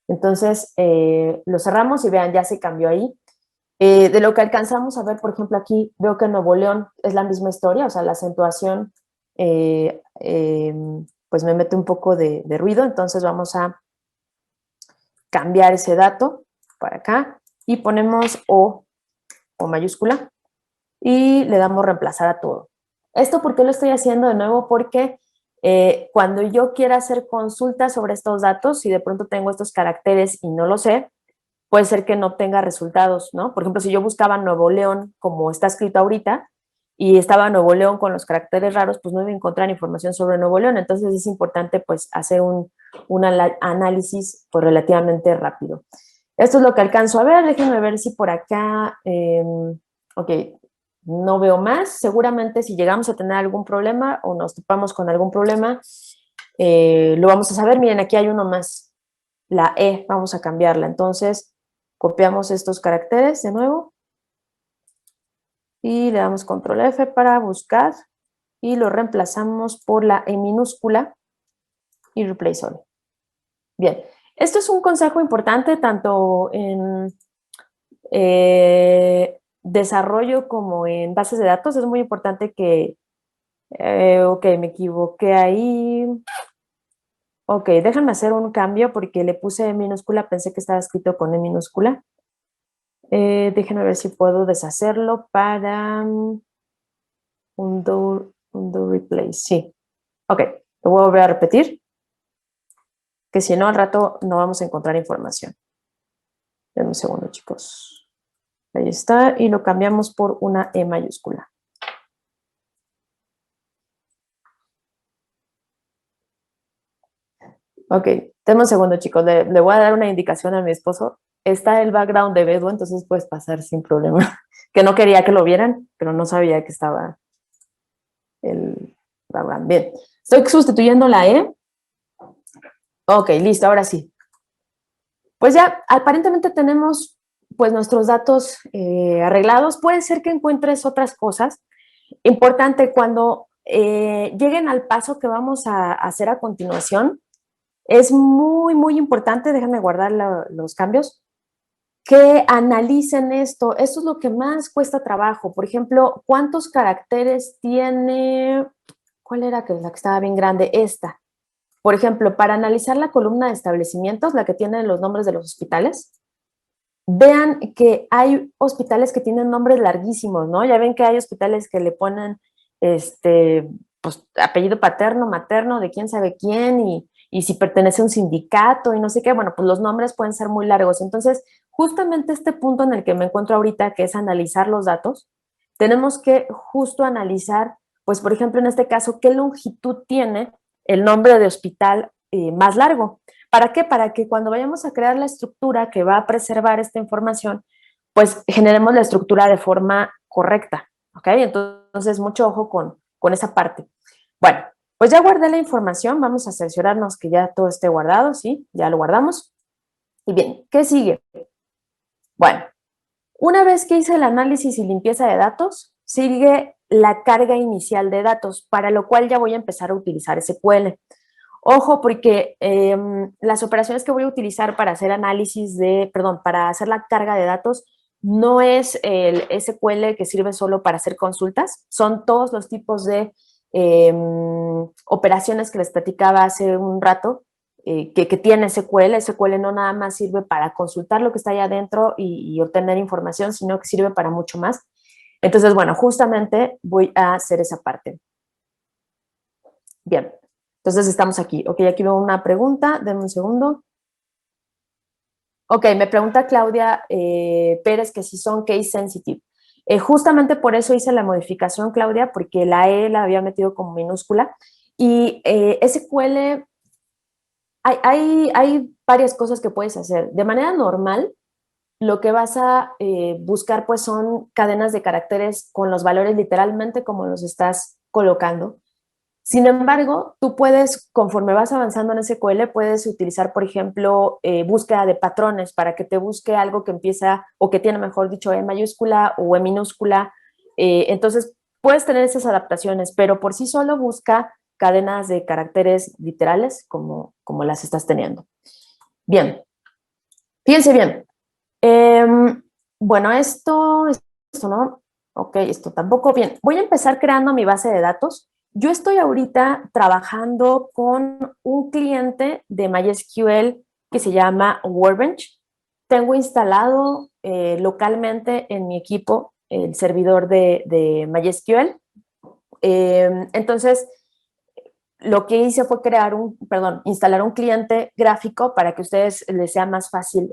Entonces lo cerramos y vean, ya se cambió ahí. De lo que alcanzamos a ver, por ejemplo, aquí veo que en Nuevo León es la misma historia, o sea, la acentuación pues me mete un poco de ruido, entonces vamos a cambiar ese dato para acá y ponemos O mayúscula y le damos reemplazar a todo. ¿Esto por qué lo estoy haciendo de nuevo? Porque cuando yo quiera hacer consultas sobre estos datos, si de pronto tengo estos caracteres y no lo sé, puede ser que no obtenga resultados, ¿no? Por ejemplo, si yo buscaba Nuevo León, como está escrito ahorita, y estaba Nuevo León con los caracteres raros, pues no iba a encontrar información sobre Nuevo León. Entonces es importante pues hacer un análisis pues relativamente rápido. Esto es lo que alcanzo a ver. Déjenme ver si por acá, ok, no veo más. Seguramente si llegamos a tener algún problema o nos topamos con algún problema, lo vamos a saber. Miren, aquí hay uno más. La E, vamos a cambiarla. Entonces, copiamos estos caracteres de nuevo y le damos control F para buscar y lo reemplazamos por la E minúscula y replace all. Bien, esto es un consejo importante tanto en desarrollo como en bases de datos. Es muy importante que, ok, me equivoqué ahí. Ok, déjenme hacer un cambio porque le puse E minúscula, pensé que estaba escrito con E minúscula. Déjenme ver si puedo deshacerlo para undo replace. Sí. Ok, lo voy a volver a repetir, que si no al rato no vamos a encontrar información. Denme un segundo, chicos. Ahí está, y lo cambiamos por una E mayúscula. Ok, denme un segundo, chicos. Le voy a dar una indicación a mi esposo. Está el background de Bedu, entonces puedes pasar sin problema. Que no quería que lo vieran, pero no sabía que estaba el background. Bien, estoy sustituyendo la E. Ok, listo, ahora sí. Pues ya aparentemente tenemos pues nuestros datos arreglados. Puede ser que encuentres otras cosas. Importante, cuando lleguen al paso que vamos a hacer a continuación, es muy, muy importante, déjenme guardar los cambios, que analicen esto. Esto es lo que más cuesta trabajo. Por ejemplo, ¿cuántos caracteres tiene? ¿Cuál era la que estaba bien grande? Esta. Por ejemplo, para analizar la columna de establecimientos, la que tiene los nombres de los hospitales, vean que hay hospitales que tienen nombres larguísimos, ¿no? Ya ven que hay hospitales que le ponen pues, apellido paterno, materno, de quién sabe quién, y si pertenece a un sindicato y no sé qué, bueno, pues los nombres pueden ser muy largos. Entonces, justamente este punto en el que me encuentro ahorita, que es analizar los datos, tenemos que justo analizar, pues, por ejemplo, en este caso, qué longitud tiene el nombre de hospital más largo. ¿Para qué? Para que cuando vayamos a crear la estructura que va a preservar esta información, pues generemos la estructura de forma correcta, ¿ok? Entonces, mucho ojo con esa parte. Bueno, pues ya guardé la información, vamos a cerciorarnos que ya todo esté guardado, ¿sí? Ya lo guardamos. Y bien, ¿qué sigue? Bueno, una vez que hice el análisis y limpieza de datos, sigue la carga inicial de datos, para lo cual ya voy a empezar a utilizar SQL. Ojo, porque las operaciones que voy a utilizar para hacer para hacer la carga de datos, no es el SQL que sirve solo para hacer consultas, son todos los tipos de operaciones que les platicaba hace un rato, que tiene SQL. SQL no nada más sirve para consultar lo que está ahí adentro y obtener información, sino que sirve para mucho más. Entonces, bueno, justamente voy a hacer esa parte. Bien. Entonces estamos aquí. Ok, aquí veo una pregunta. Denme un segundo. Ok, me pregunta Claudia Pérez que si son case sensitive. Justamente por eso hice la modificación, Claudia, porque la E la había metido como minúscula. Y SQL, hay varias cosas que puedes hacer. De manera normal, lo que vas a buscar pues son cadenas de caracteres con los valores literalmente como los estás colocando. Sin embargo, tú puedes, conforme vas avanzando en SQL, puedes utilizar, por ejemplo, búsqueda de patrones para que te busque algo que empieza, o que tiene, mejor dicho, E mayúscula o E minúscula. Entonces, puedes tener esas adaptaciones, pero por sí solo busca cadenas de caracteres literales como las estás teniendo. Bien, fíjense bien. Bueno, esto no. Ok, esto tampoco. Bien, voy a empezar creando mi base de datos. Yo estoy ahorita trabajando con un cliente de MySQL que se llama Workbench. Tengo instalado localmente en mi equipo el servidor de MySQL. Entonces, lo que hice fue instalar un cliente gráfico para que a ustedes les sea más fácil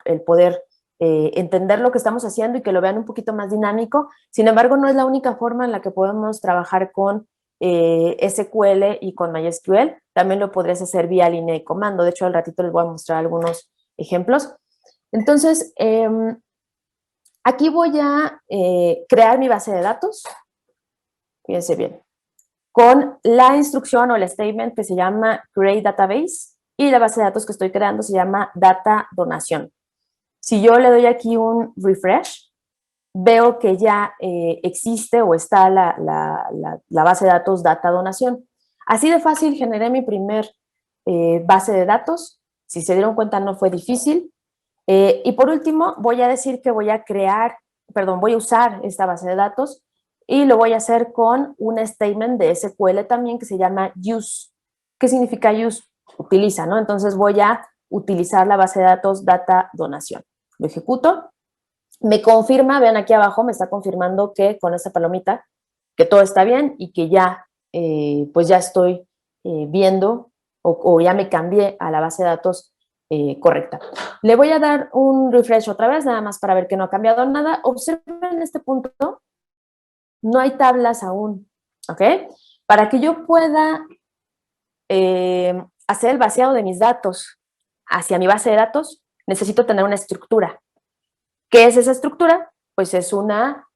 el poder entender lo que estamos haciendo y que lo vean un poquito más dinámico. Sin embargo, no es la única forma en la que podemos trabajar con SQL y con MySQL. También lo podrías hacer vía línea de comando. De hecho, al ratito les voy a mostrar algunos ejemplos. Entonces, aquí voy a crear mi base de datos. Fíjense bien, con la instrucción o el statement que se llama Create Database, y la base de datos que estoy creando se llama Data Donación. Si yo le doy aquí un refresh, veo que ya existe o está la base de datos Data Donación. Así de fácil generé mi primer base de datos. Si se dieron cuenta, no fue difícil. Y por último, voy a decir que voy a usar esta base de datos y lo voy a hacer con un statement de SQL también que se llama use. ¿Qué significa use? Utiliza, ¿no? Entonces voy a utilizar la base de datos data donación. Lo ejecuto. Me confirma, vean aquí abajo, me está confirmando que con esta palomita, que todo está bien y que ya, pues ya estoy viendo o ya me cambié a la base de datos correcta. Le voy a dar un refresh otra vez, nada más para ver que no ha cambiado nada. Observen este punto, no hay tablas aún, ¿ok? Para que yo pueda hacer el vaciado de mis datos hacia mi base de datos, necesito tener una estructura. ¿Qué es esa estructura? Pues es una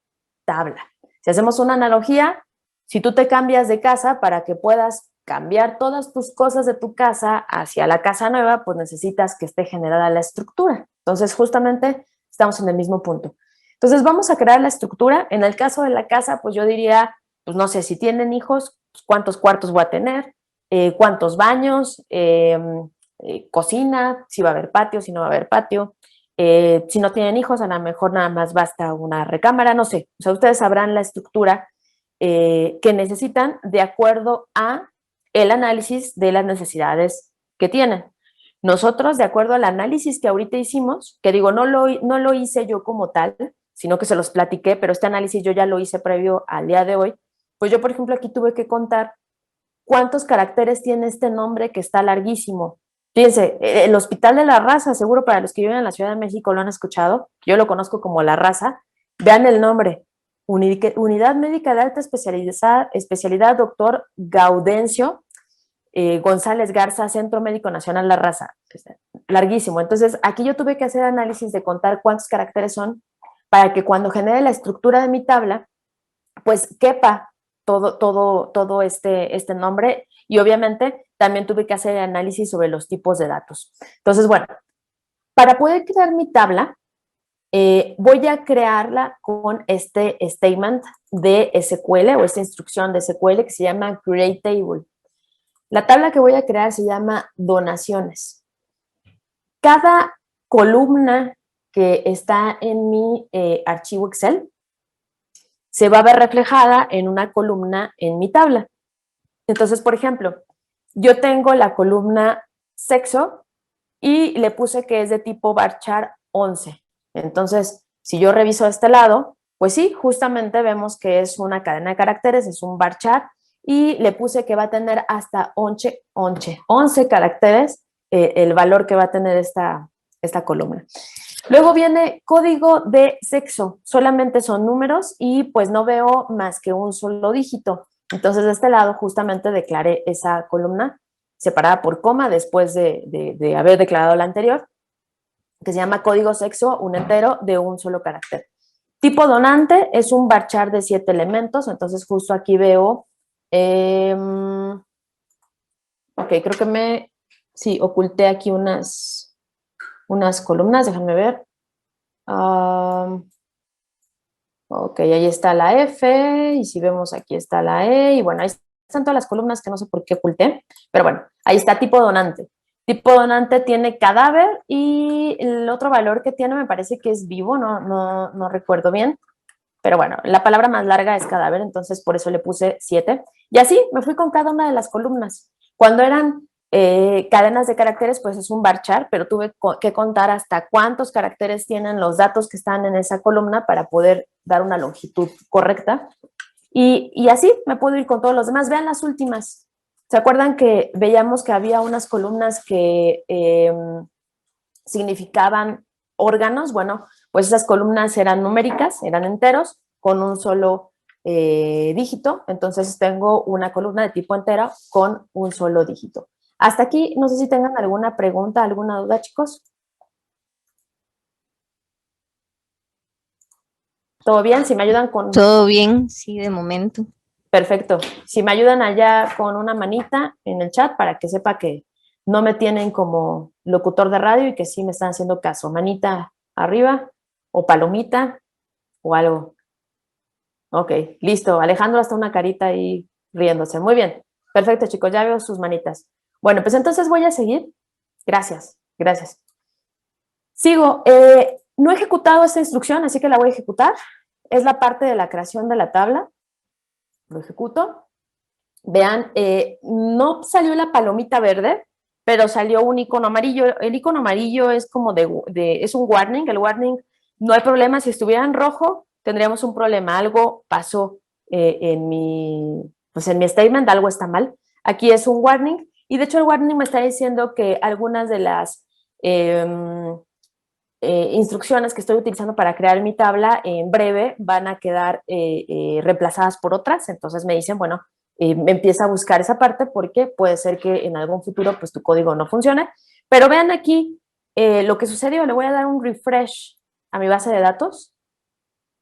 tabla. Si hacemos una analogía, si tú te cambias de casa para que puedas cambiar todas tus cosas de tu casa hacia la casa nueva, pues necesitas que esté generada la estructura. Entonces, justamente estamos en el mismo punto. Entonces, vamos a crear la estructura. En el caso de la casa, pues yo diría, pues no sé, si tienen hijos, pues cuántos cuartos voy a tener, cuántos baños, cocina, si va a haber patio, si no va a haber patio. Si no tienen hijos, a lo mejor nada más basta una recámara, no sé. O sea, ustedes sabrán la estructura que necesitan de acuerdo a el análisis de las necesidades que tienen. Nosotros, de acuerdo al análisis que ahorita hicimos, que digo, no lo hice yo como tal, sino que se los platiqué, pero este análisis yo ya lo hice previo al día de hoy, pues yo, por ejemplo, aquí tuve que contar cuántos caracteres tiene este nombre que está larguísimo. Fíjense, el Hospital de la Raza, seguro para los que viven en la Ciudad de México lo han escuchado, yo lo conozco como La Raza, vean el nombre, Unidad Médica de Alta Especialidad Doctor Gaudencio González Garza, Centro Médico Nacional La Raza, larguísimo. Entonces, aquí yo tuve que hacer análisis de contar cuántos caracteres son para que cuando genere la estructura de mi tabla, pues quepa todo este nombre y obviamente también tuve que hacer análisis sobre los tipos de datos. Entonces, bueno, para poder crear mi tabla, voy a crearla con este statement de SQL o esta instrucción de SQL que se llama Create Table. La tabla que voy a crear se llama donaciones. Cada columna que está en mi archivo Excel se va a ver reflejada en una columna en mi tabla. Entonces, por ejemplo, yo tengo la columna sexo y le puse que es de tipo varchar 11. Entonces, si yo reviso este lado, pues sí, justamente vemos que es una cadena de caracteres, es un varchar, y le puse que va a tener hasta 11 caracteres el valor que va a tener esta columna. Luego viene código de sexo, solamente son números y pues no veo más que un solo dígito. Entonces de este lado justamente declaré esa columna separada por coma después de haber declarado la anterior, que se llama código sexo, un entero de un solo carácter. Tipo donante es un varchar de 7 elementos, entonces justo aquí veo, ok, creo que sí, oculté aquí unas columnas, déjame ver. Ok, ahí está la F, y si vemos aquí está la E, y bueno, ahí están todas las columnas que no sé por qué oculté, pero bueno, ahí está tipo donante. Tipo donante tiene cadáver y el otro valor que tiene me parece que es vivo, no recuerdo bien, pero bueno, la palabra más larga es cadáver, entonces por eso le puse 7. Y así me fui con cada una de las columnas. Cuando eran cadenas de caracteres, pues es un varchar, pero tuve que contar hasta cuántos caracteres tienen los datos que están en esa columna para poder dar una longitud correcta. Y así me puedo ir con todos los demás. Vean las últimas. ¿Se acuerdan que veíamos que había unas columnas que significaban órganos? Bueno, pues esas columnas eran numéricas, eran enteros, con un solo dígito. Entonces tengo una columna de tipo entero con un solo dígito. Hasta aquí, no sé si tengan alguna pregunta, alguna duda, chicos. ¿Todo bien? Si me ayudan con... Todo bien, sí, de momento. Perfecto. Si me ayudan allá con una manita en el chat para que sepa que no me tienen como locutor de radio y que sí me están haciendo caso. Manita arriba o palomita o algo. Ok, listo. Alejandro hasta una carita ahí riéndose. Muy bien. Perfecto, chicos. Ya veo sus manitas. Bueno, pues entonces voy a seguir. Gracias, gracias. Sigo. No he ejecutado esta instrucción, así que la voy a ejecutar. Es la parte de la creación de la tabla. Lo ejecuto. Vean, no salió la palomita verde, pero salió un icono amarillo. El icono amarillo es como es un warning. El warning, no hay problema. Si estuviera en rojo, tendríamos un problema. Algo pasó pues en mi statement, algo está mal. Aquí es un warning. Y de hecho el warning me está diciendo que algunas de las instrucciones que estoy utilizando para crear mi tabla en breve van a quedar reemplazadas por otras. Entonces me dicen, bueno, me empieza a buscar esa parte porque puede ser que en algún futuro pues tu código no funcione. Pero vean aquí lo que sucedió. Le voy a dar un refresh a mi base de datos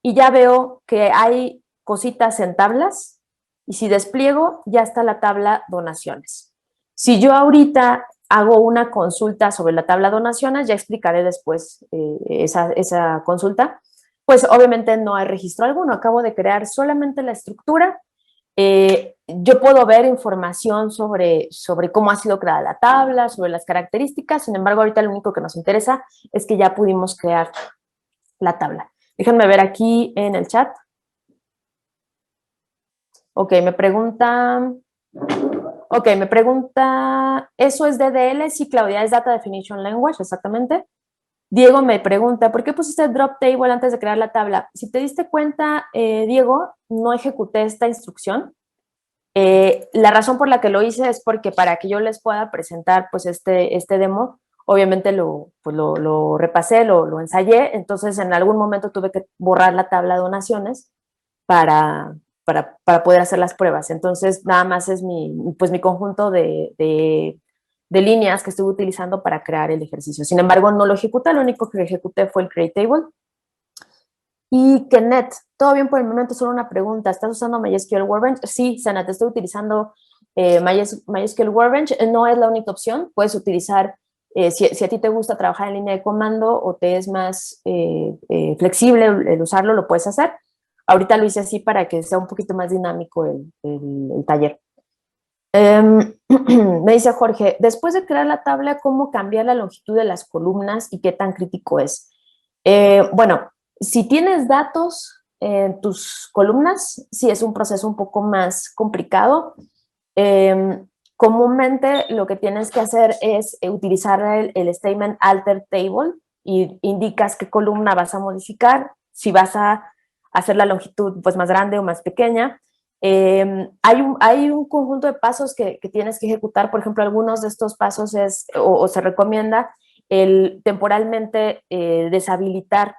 y ya veo que hay cositas en tablas y si despliego ya está la tabla donaciones. Si yo ahorita hago una consulta sobre la tabla donaciones, ya explicaré después esa consulta, pues obviamente no hay registro alguno, acabo de crear solamente la estructura. Yo puedo ver información sobre cómo ha sido creada la tabla, sobre las características, sin embargo ahorita lo único que nos interesa es que ya pudimos crear la tabla. Déjenme ver aquí en el chat. Ok, me pregunta, ¿eso es DDL? Sí, Claudia, es Data Definition Language, exactamente. Diego me pregunta, ¿por qué pusiste drop table antes de crear la tabla? Si te diste cuenta, Diego, no ejecuté esta instrucción. La razón por la que lo hice es porque para que yo les pueda presentar pues este demo, obviamente lo repasé, lo ensayé, entonces en algún momento tuve que borrar la tabla de donaciones para poder hacer las pruebas. Entonces nada más es mi conjunto de líneas que estuve utilizando para crear el ejercicio. Sin embargo, no lo ejecuté, lo único que ejecuté fue el create table. Y Kenneth, todo bien por el momento, solo una pregunta. ¿Estás usando MySQL Workbench? Sí, Sanat, estoy utilizando MySQL Workbench. No es la única opción. Puedes utilizar, si a ti te gusta trabajar en línea de comando o te es más flexible el usarlo, lo puedes hacer. Ahorita lo hice así para que sea un poquito más dinámico el taller. Me dice Jorge, después de crear la tabla, ¿cómo cambiar la longitud de las columnas y qué tan crítico es? Bueno, si tienes datos en tus columnas, sí es un proceso un poco más complicado. Comúnmente lo que tienes que hacer es utilizar el statement alter table y indicas qué columna vas a modificar, si vas a hacer la longitud pues más grande o más pequeña. Hay un conjunto de pasos que tienes que ejecutar. Por ejemplo, algunos de estos pasos o se recomienda el temporalmente deshabilitar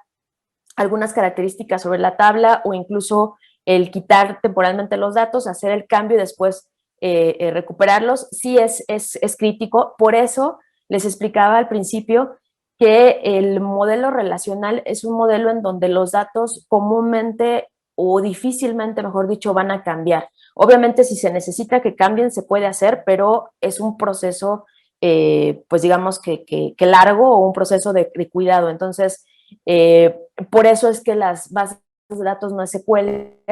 algunas características sobre la tabla o incluso el quitar temporalmente los datos, hacer el cambio y después recuperarlos. Sí es crítico. Por eso les explicaba al principio que el modelo relacional es un modelo en donde los datos comúnmente o difícilmente, mejor dicho, van a cambiar. Obviamente, si se necesita que cambien, se puede hacer, pero es un proceso, pues digamos que largo o un proceso de cuidado. Entonces, por eso es que las bases de datos no SQL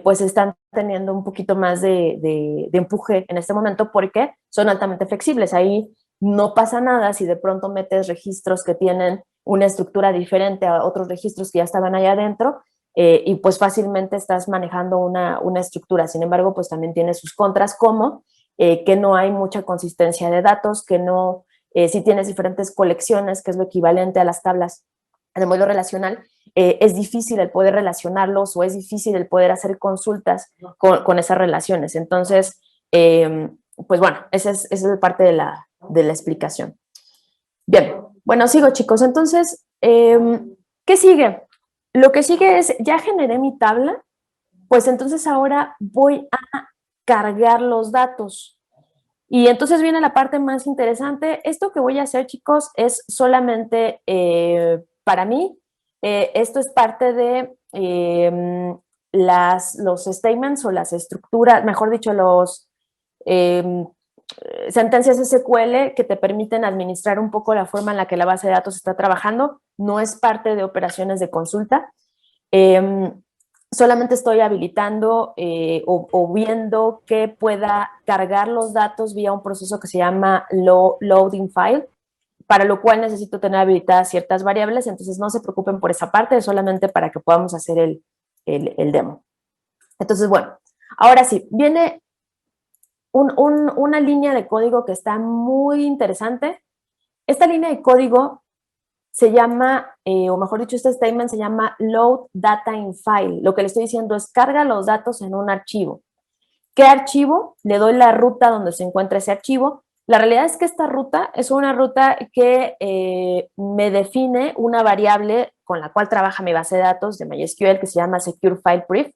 pues están teniendo un poquito más de empuje en este momento porque son altamente flexibles. Ahí no pasa nada si de pronto metes registros que tienen una estructura diferente a otros registros que ya estaban allá adentro y pues fácilmente estás manejando una estructura. Sin embargo, pues también tiene sus contras como que no hay mucha consistencia de datos, que no, si tienes diferentes colecciones, que es lo equivalente a las tablas de modelo relacional, es difícil el poder relacionarlos o es difícil el poder hacer consultas con esas relaciones. Entonces, pues bueno, esa es parte de la explicación. Bien, bueno, sigo chicos. Entonces, ¿qué sigue? Lo que sigue es, ya generé mi tabla, pues entonces ahora voy a cargar los datos. Y entonces viene la parte más interesante. Esto que voy a hacer, chicos, es solamente para mí. Esto es parte de los statements o las estructuras, mejor dicho, los sentencias SQL que te permiten administrar un poco la forma en la que la base de datos está trabajando. No es parte de operaciones de consulta. Solamente estoy habilitando o viendo que pueda cargar los datos vía un proceso que se llama loading file, para lo cual necesito tener habilitadas ciertas variables, entonces no se preocupen por esa parte, es solamente para que podamos hacer el demo. Entonces, bueno, ahora sí, viene una línea de código que está muy interesante. Esta línea de código se llama, o mejor dicho, este statement se llama load data in file. Lo que le estoy diciendo es carga los datos en un archivo. ¿Qué archivo? Le doy la ruta donde se encuentra ese archivo La realidad es que esta ruta es una ruta que me define una variable con la cual trabaja mi base de datos de MySQL que se llama Secure File Brief.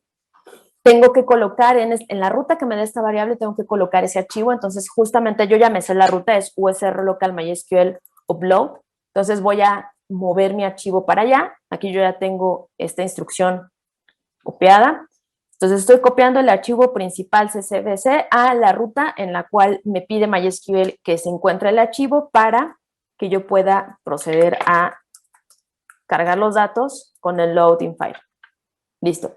Tengo que colocar en la ruta que me dé esta variable, tengo que colocar ese archivo. Entonces, justamente yo ya me sé la ruta, es usr local MySQL upload. Entonces, voy a mover mi archivo para allá. Aquí yo ya tengo esta instrucción copiada. Entonces, estoy copiando el archivo principal CCBC a la ruta en la cual me pide MySQL que se encuentre el archivo para que yo pueda proceder a cargar los datos con el loading file. Listo.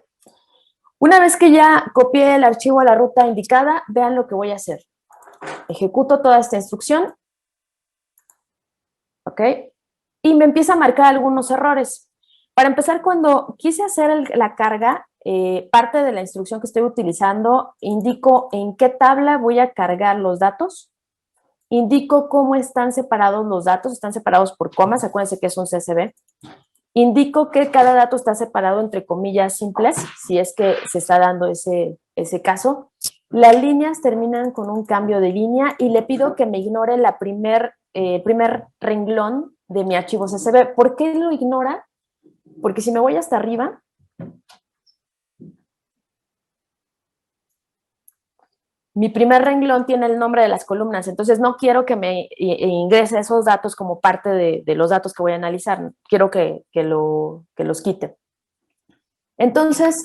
Una vez que ya copié el archivo a la ruta indicada, vean lo que voy a hacer. Ejecuto toda esta instrucción. ¿Ok? Y me empieza a marcar algunos errores. Para empezar, cuando quise hacer la carga, parte de la instrucción que estoy utilizando, indico en qué tabla voy a cargar los datos, indico cómo están separados los datos, están separados por comas, acuérdense que es un CSV, indico que cada dato está separado entre comillas simples, si es que se está dando ese caso. Las líneas terminan con un cambio de línea y le pido que me ignore el primer renglón de mi archivo CSV. ¿Por qué lo ignora? Porque si me voy hasta arriba, mi primer renglón tiene el nombre de las columnas, entonces no quiero que me ingrese esos datos como parte de los datos que voy a analizar, quiero que los quite. Entonces,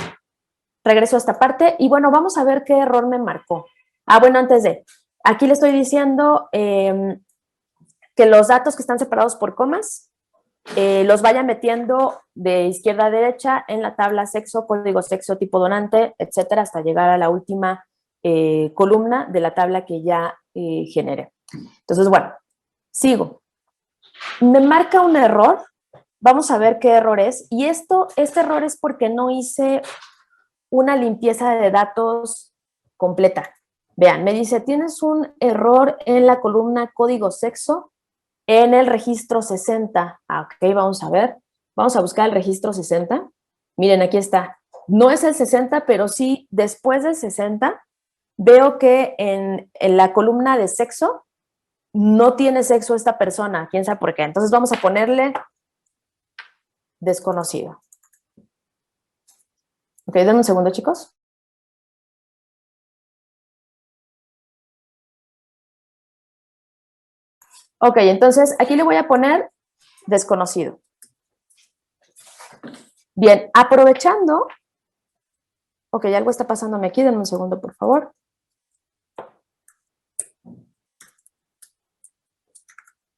regreso a esta parte y bueno, vamos a ver qué error me marcó. Bueno, aquí le estoy diciendo que los datos que están separados por comas los vaya metiendo de izquierda a derecha en la tabla sexo, código sexo, tipo donante, etcétera, hasta llegar a la última columna de la tabla que ya genere. Entonces, bueno, sigo. Me marca un error. Vamos a ver qué error es. Y este error es porque no hice una limpieza de datos completa. Vean, me dice, tienes un error en la columna código sexo en el registro 60. Ok, vamos a ver. Vamos a buscar el registro 60. Miren, aquí está. No es el 60, pero sí después del 60 veo que en la columna de sexo no tiene sexo esta persona. ¿Quién sabe por qué? Entonces vamos a ponerle desconocido. Ok, denme un segundo, chicos. Ok, entonces aquí le voy a poner desconocido. Bien, aprovechando. Ok, algo está pasándome aquí, denme un segundo, por favor.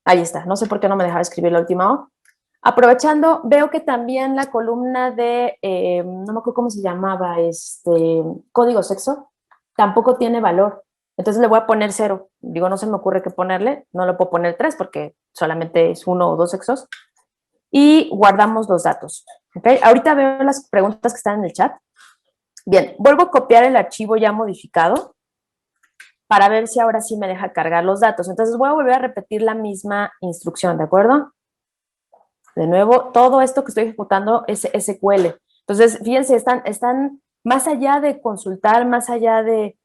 Ahí está, no sé por qué no me dejaba escribir la última O. Aprovechando, veo que también la columna de, no me acuerdo cómo se llamaba, código sexo, tampoco tiene valor. Entonces le voy a poner 0. Digo, no se me ocurre qué ponerle, no le puedo poner 3 porque solamente es 1 o 2 sexos. Y guardamos los datos. ¿Okay? Ahorita veo las preguntas que están en el chat. Bien, vuelvo a copiar el archivo ya modificado para ver si ahora sí me deja cargar los datos. Entonces voy a volver a repetir la misma instrucción, ¿de acuerdo? De nuevo, todo esto que estoy ejecutando es SQL. Entonces, fíjense, están más allá de consultar, más allá de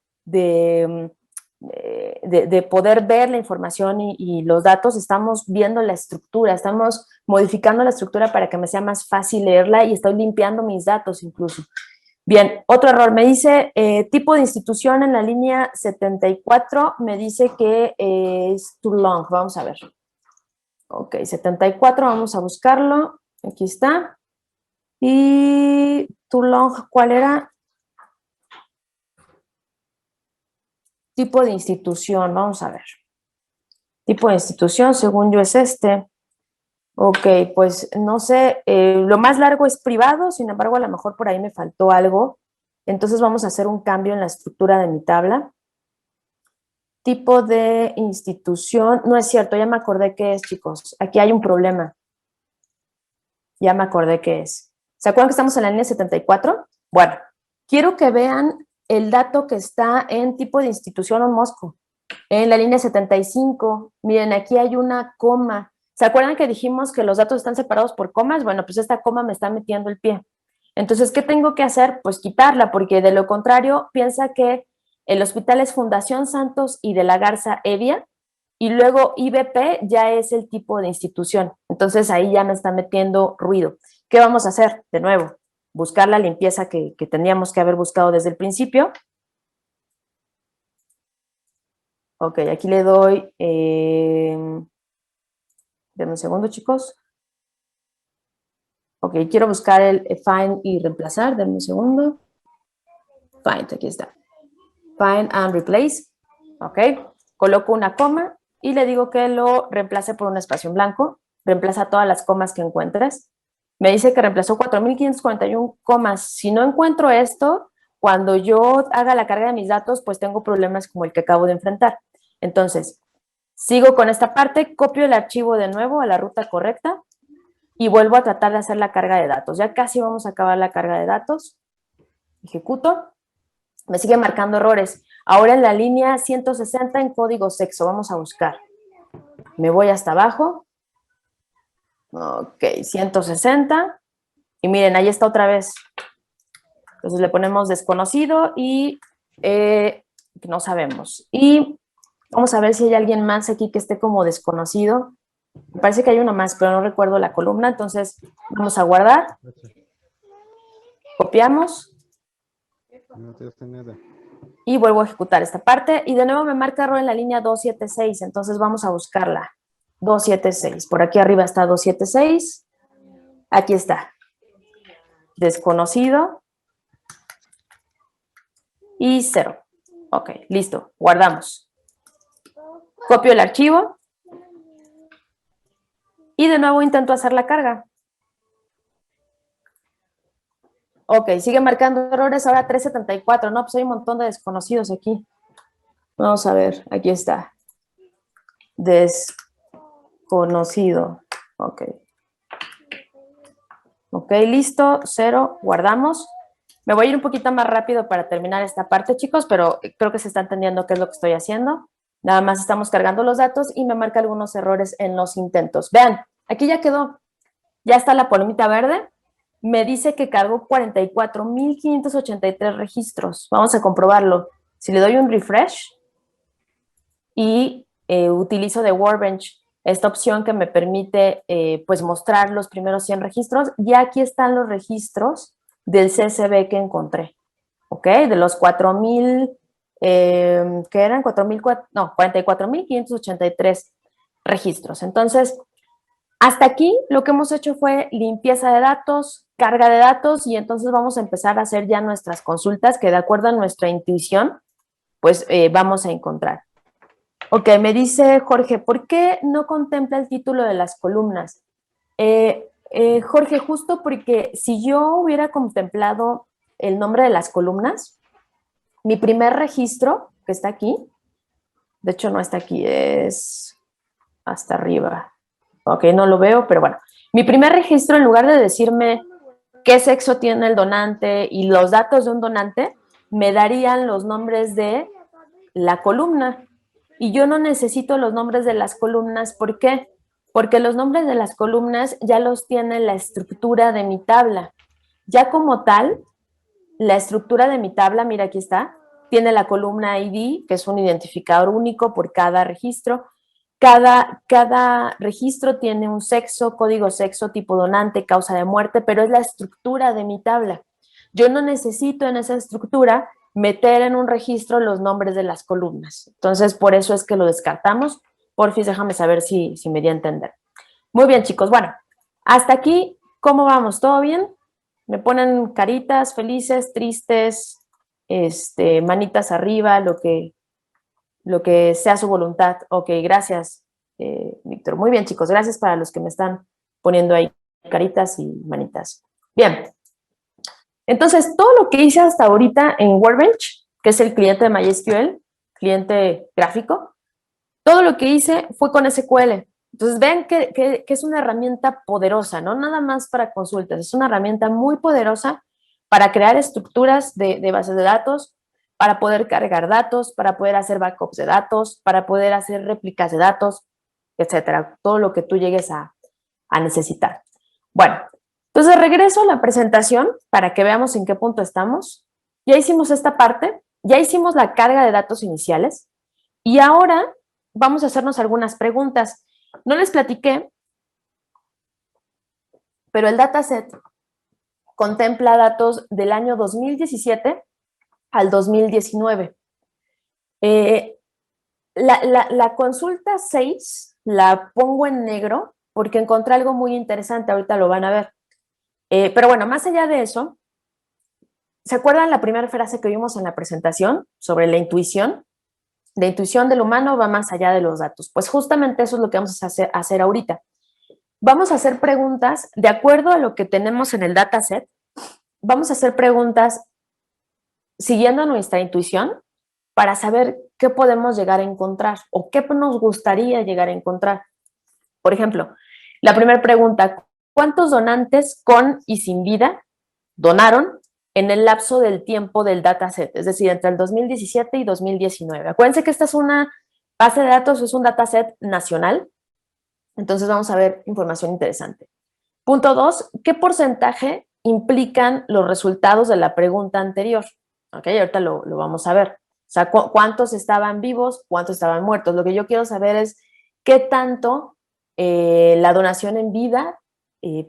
poder ver la información y los datos, estamos viendo la estructura, estamos modificando la estructura para que me sea más fácil leerla y estoy limpiando mis datos incluso. Bien, otro error, me dice tipo de institución en la línea 74, me dice que es too long, vamos a ver. Ok, 74, vamos a buscarlo, aquí está. Y too long, ¿cuál era? Tipo de institución, vamos a ver. Tipo de institución, según yo es este. Ok, pues no sé, lo más largo es privado, sin embargo a lo mejor por ahí me faltó algo. Entonces vamos a hacer un cambio en la estructura de mi tabla. Tipo de institución, no es cierto, ya me acordé qué es, chicos. Aquí hay un problema. Ya me acordé qué es. ¿Se acuerdan que estamos en la línea 74? Bueno, quiero que vean el dato que está en tipo de institución o Mosco. En la línea 75, miren, aquí hay una coma. ¿Se acuerdan que dijimos que los datos están separados por comas? Bueno, pues esta coma me está metiendo el pie. Entonces, ¿qué tengo que hacer? Pues quitarla, porque de lo contrario, piensa que el hospital es Fundación Santos y de la Garza Evia, y luego IBP ya es el tipo de institución. Entonces ahí ya me está metiendo ruido. ¿Qué vamos a hacer? De nuevo, buscar la limpieza que tendríamos que haber buscado desde el principio. Ok, aquí le doy, denme un segundo, chicos. Ok, quiero buscar el find y reemplazar, denme un segundo. Find, aquí está. Find and replace. Ok, coloco una coma y le digo que lo reemplace por un espacio en blanco. Reemplaza todas las comas que encuentres. Me dice que reemplazó 4.541 comas. Si no encuentro esto, cuando yo haga la carga de mis datos, pues tengo problemas como el que acabo de enfrentar. Entonces, sigo con esta parte, copio el archivo de nuevo a la ruta correcta y vuelvo a tratar de hacer la carga de datos. Ya casi vamos a acabar la carga de datos. Ejecuto. Me sigue marcando errores. Ahora en la línea 160 en código sexo. Vamos a buscar. Me voy hasta abajo. Ok, 160. Y miren, ahí está otra vez. Entonces le ponemos desconocido y no sabemos. Y vamos a ver si hay alguien más aquí que esté como desconocido. Me parece que hay uno más, pero no recuerdo la columna. Entonces vamos a guardar. Copiamos. Y vuelvo a ejecutar esta parte. Y de nuevo me marca error en la línea 276. Entonces vamos a buscarla. 276. Por aquí arriba está 276. Aquí está. Desconocido. Y 0. Ok, listo. Guardamos. Copio el archivo. Y de nuevo intento hacer la carga. Ok, sigue marcando errores. Ahora 374. No, pues hay un montón de desconocidos aquí. Vamos a ver. Aquí está. Desconocido. Ok. Ok, listo. 0. Guardamos. Me voy a ir un poquito más rápido para terminar esta parte, chicos, pero creo que se está entendiendo qué es lo que estoy haciendo. Nada más estamos cargando los datos y me marca algunos errores en los intentos. Vean, aquí ya quedó. Ya está la palomita verde. Me dice que cargó 44.583 registros. Vamos a comprobarlo. Si le doy un refresh y utilizo de Workbench esta opción que me permite pues mostrar los primeros 100 registros, ya aquí están los registros del CSV que encontré. ¿Ok? De los 4.000, ¿qué eran? 44.583 registros. Entonces, hasta aquí lo que hemos hecho fue limpieza de datos, carga de datos, y entonces vamos a empezar a hacer ya nuestras consultas que de acuerdo a nuestra intuición, pues vamos a encontrar. Ok, me dice Jorge, ¿por qué no contempla el título de las columnas? Jorge, justo porque si yo hubiera contemplado el nombre de las columnas, mi primer registro, que está aquí, de hecho no está aquí, es hasta arriba. Ok, no lo veo, pero bueno. Mi primer registro, en lugar de decirme qué sexo tiene el donante y los datos de un donante, me darían los nombres de la columna. Y yo no necesito los nombres de las columnas. ¿Por qué? Porque los nombres de las columnas ya los tiene la estructura de mi tabla. Ya como tal, la estructura de mi tabla, mira aquí está, tiene la columna ID, que es un identificador único por cada registro. Cada registro tiene un sexo, código sexo, tipo donante, causa de muerte, pero es la estructura de mi tabla. Yo no necesito en esa estructura meter en un registro los nombres de las columnas. Entonces, por eso es que lo descartamos. Porfis, déjame saber si me di a entender. Muy bien, chicos. Bueno, hasta aquí, ¿cómo vamos? ¿Todo bien? Me ponen caritas, felices, tristes, manitas arriba, lo que sea su voluntad. Ok, gracias, Víctor. Muy bien, chicos. Gracias para los que me están poniendo ahí caritas y manitas. Bien. Entonces, todo lo que hice hasta ahorita en Workbench, que es el cliente de MySQL, cliente gráfico, todo lo que hice fue con SQL. Entonces, ven que es una herramienta poderosa, no nada más para consultas, es una herramienta muy poderosa para crear estructuras de bases de datos, para poder cargar datos, para poder hacer backups de datos, para poder hacer réplicas de datos, etcétera, todo lo que tú llegues a necesitar. Bueno, entonces regreso a la presentación para que veamos en qué punto estamos. Ya hicimos esta parte, ya hicimos la carga de datos iniciales y ahora vamos a hacernos algunas preguntas. No les platiqué, pero el dataset contempla datos del año 2017 al 2019. La consulta 6 la pongo en negro porque encontré algo muy interesante, ahorita lo van a ver. Pero bueno, más allá de eso, ¿se acuerdan la primera frase que vimos en la presentación sobre la intuición? La intuición del humano va más allá de los datos. Pues justamente eso es lo que vamos a hacer ahorita. Vamos a hacer preguntas de acuerdo a lo que tenemos en el dataset. Vamos a hacer preguntas siguiendo nuestra intuición para saber qué podemos llegar a encontrar o qué nos gustaría llegar a encontrar. Por ejemplo, la primera pregunta, ¿cuántos donantes con y sin vida donaron en el lapso del tiempo del dataset? Es decir, entre el 2017 y 2019. Acuérdense que esta es una base de datos, es un dataset nacional. Entonces vamos a ver información interesante. Punto 2, ¿qué porcentaje implican los resultados de la pregunta anterior? Ok, ahorita lo vamos a ver. O sea, ¿cuántos estaban vivos? ¿Cuántos estaban muertos? Lo que yo quiero saber es qué tanto la donación en vida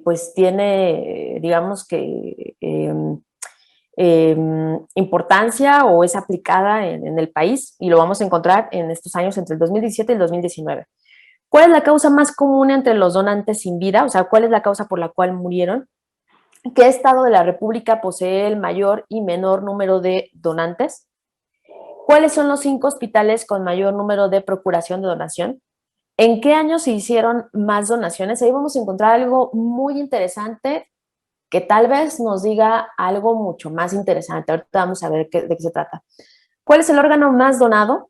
pues tiene, digamos que, importancia o es aplicada en el país, y lo vamos a encontrar en estos años entre el 2017 y el 2019. ¿Cuál es la causa más común entre los donantes sin vida? O sea, ¿cuál es la causa por la cual murieron? ¿Qué estado de la República posee el mayor y menor número de donantes? ¿Cuáles son los 5 hospitales con mayor número de procuración de donación? ¿En qué año se hicieron más donaciones? Ahí vamos a encontrar algo muy interesante que tal vez nos diga algo mucho más interesante. Ahorita vamos a ver de qué se trata. ¿Cuál es el órgano más donado?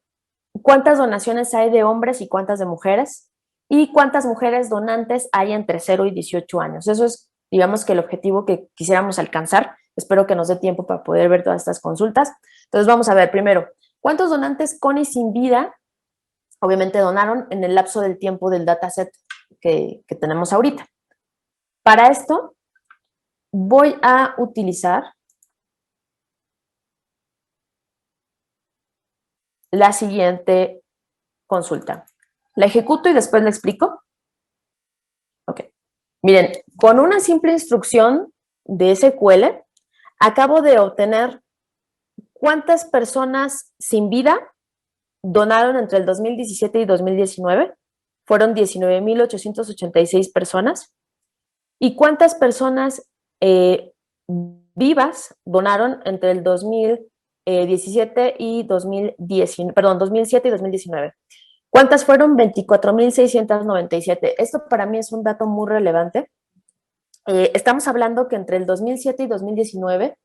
¿Cuántas donaciones hay de hombres y cuántas de mujeres? ¿Y cuántas mujeres donantes hay entre 0 y 18 años? Eso es, digamos, que el objetivo que quisiéramos alcanzar. Espero que nos dé tiempo para poder ver todas estas consultas. Entonces vamos a ver primero, ¿cuántos donantes con y sin vida obviamente donaron en el lapso del tiempo del dataset que tenemos ahorita? Para esto voy a utilizar la siguiente consulta. La ejecuto y después la explico. Ok. Miren, con una simple instrucción de SQL, acabo de obtener cuántas personas sin vida donaron entre el 2017 y 2019. Fueron 19,886 personas. ¿Y cuántas personas vivas donaron entre el 2017 y 2019, perdón, 2007 y 2019? ¿Cuántas fueron? 24,697. Esto para mí es un dato muy relevante. Estamos hablando que entre el 2007 y 2019